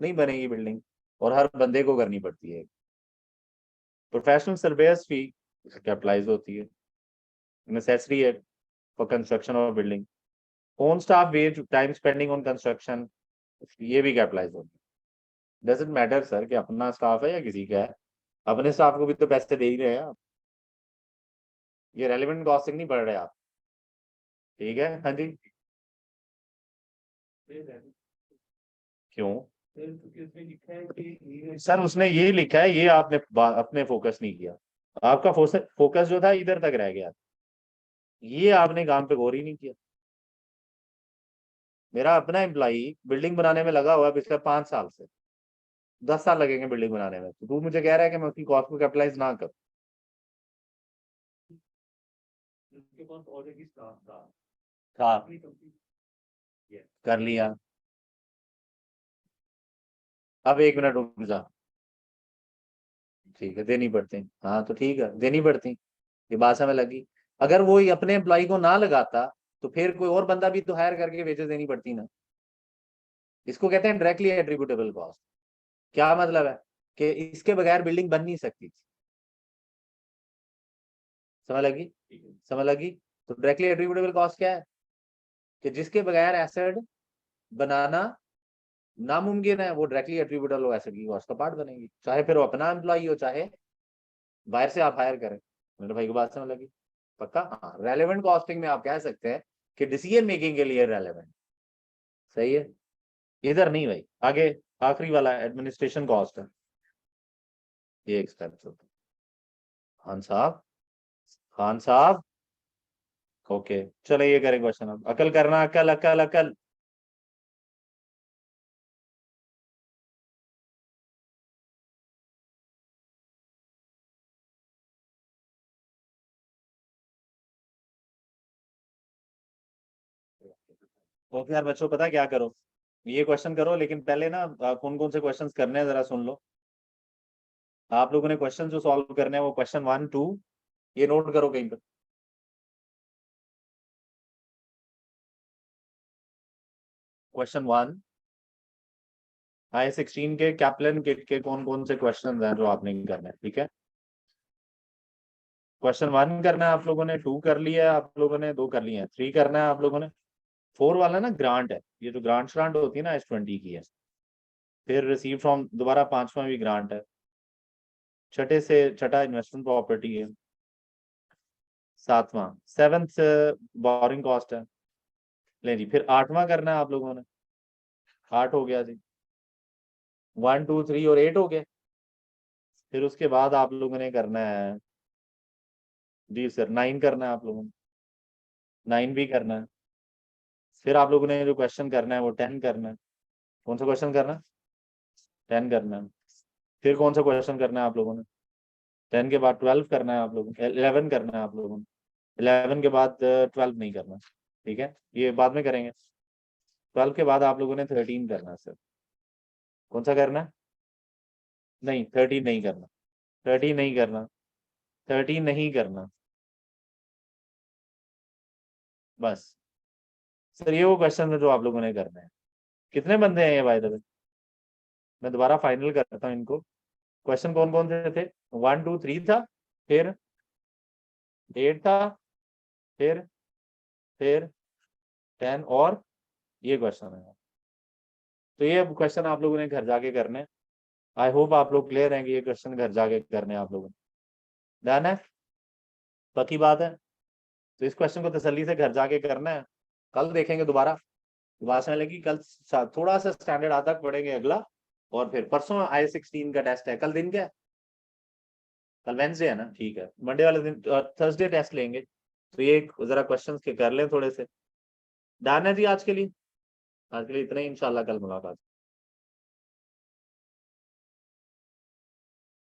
नहीं बनेगी बिल्डिंग, और हर बंदे को करनी पड़ती है। प्रोफेशनल सर्वेयर्स फी कैपिटलाइज होती है, नेसेसरी है for construction of building. Own staff wage time spending on construction, ये भी कैपिटलाइज होती है। डजंट मैटर सर कि अपना स्टाफ है या किसी का है, अपने स्टाफ को भी तो पैसे दे ही रहे हैं आप। ये रेलिवेंट कॉस्टिंग नहीं पढ़ रहे आप। ठीक है, हाँ जी। क्यों? सर उसने ये लिखा है, ये आपने अपने फोकस नहीं किया। आपका फोकस जो था इधर तक रह गया, ये आपने काम पे गौर ही नहीं किया। मेरा अपना एम्प्लॉई बिल्डिंग बनाने में लगा हुआ है पिछले 5 साल से, 10 साल लगेंगे बिल्डिंग बनाने में, तो तू मुझे कह रहा है कि मैं उसकी कॉस्ट को कैपिटलाइज ना करूं? उसके पास ऑलरेडी स्टाफ था, कर लिया। अब 1 मिनट रुक जा। ठीक है, देनी पड़ती। हाँ तो ठीक है, देनी पड़ती। ये बात समझ लगी। अगर वो ही अपने एम्प्लॉय को ना लगाता तो फिर कोई और बंदा भी तो हायर करके वेजेस देनी पड़ती ना। इसको कहते हैं डायरेक्टली एट्रीब्यूटेबल कॉस्ट। क्या मतलब है? कि इसके बगैर बिल्डिंग बन नहीं सकती। समझ लगी? समझ लगी? तो डायरेक्टली एट्रीब्यूटेबल कॉस्ट क्या है? कि जिसके बगैर एसेट बनाना नामुमकिन है, वो डायरेक्टली एट्रीब्यूटेबल एसेट की कॉस्ट का पार्ट बनेगी, चाहे फिर वो अपना एम्प्लॉय हो, चाहे बाहर से आप हायर करें। मेरे भाई को बात समझ लगी? पक्का? हाँ, रेलेवेंट कॉस्टिंग में आप कह सकते हैं कि डिसीजन मेकिंग के लिए रेलेवेंट। सही है, इधर नहीं भाई। आगे आखिरी वाला एडमिनिस्ट्रेशन कॉस्ट है, ये एक्सपेंस होता है। खान साहब, खान साहब। ओके, चलो ये करें क्वेश्चन। अब अकल करना, अकल अकल अकल। ओके यार बच्चों, पता क्या करो, ये क्वेश्चन करो, लेकिन पहले ना कौन कौन से क्वेश्चंस करने हैं जरा सुन लो। आप लोगों ने क्वेश्चन जो सॉल्व करने हैं वो क्वेश्चन 1 2, ये नोट करो कहीं पर। क्वेश्चन 1 I-16 के कैप्लन किट के कौन कौन से क्वेश्चन हैं जो आपने करने हैं, ठीक है? क्वेश्चन 1 करना है आप लोगों ने, 2 कर लिया है आप लोगों ने, 2 कर लिए हैं, 3 करना है आप लोगों ने, 4 वाला ना ग्रांट है, ये जो ग्रांट होती है ना H20 की है, फिर रिसीव फ्रॉम दोबारा 5वां भी ग्रांट है, छठा इन्वेस्टमेंट प्रॉपर्टी है, 7वां 7th बोरिंग कॉस्ट है। ले जी, फिर 8वां करना है आप लोगों ने, 8 हो गया जी, 1 2 3 और 8 हो गए। फिर उसके बाद आप लोगों ने करना है जी सर 9 करना है आप लोगों ने, 9 भी करना है। फिर आप लोगों ने जो क्वेश्चन करना है वो 10 करना है। कौन सा क्वेश्चन करना है? 10 करना है। फिर कौन सा क्वेश्चन करना है आप लोगों ने? 10 के बाद 12 करना है आप लोगों ने, 11 करना है आप लोगों ने, 11 के बाद 12 नहीं करना, ठीक है, ये बाद में करेंगे। 12 के बाद आप लोगों ने 13 करना है सर। कौन सा करना है? नहीं 13 नहीं करना, 13 नहीं करना, 13 नहीं करना, बस सर ये वो क्वेश्चन है जो आप लोगों ने करना है। कितने बंदे हैं ये बाय द वे? मैं दोबारा फाइनल करता हूँ इनको। क्वेश्चन कौन कौन से थे? 1 2 3 था, फिर 8 था, फिर 10 और ये क्वेश्चन है। तो ये क्वेश्चन आप लोगों ने घर जाके करने हैं। आई होप आप लोग क्लियर हैं कि ये क्वेश्चन घर जाके करने हैं आप लोगों ने। डन है? पक्की बात है? तो इस क्वेश्चन को तसल्ली से घर जाके करना है। कल देखेंगे दोबारा से, लगी कल थोड़ा सा स्टैंडर्ड आधा पढ़ेंगे अगला, और फिर परसों I16 का टेस्ट है। कल दिन क्या है? कल वेंसडे है ना, ठीक है, मंडे वाले दिन थर्सडे टेस्ट लेंगे। तो ये जरा क्वेश्चंस के कर लें थोड़े से। डन है जी आज के लिए? आज के लिए इतना ही, इंशाल्लाह कल मुलाकात।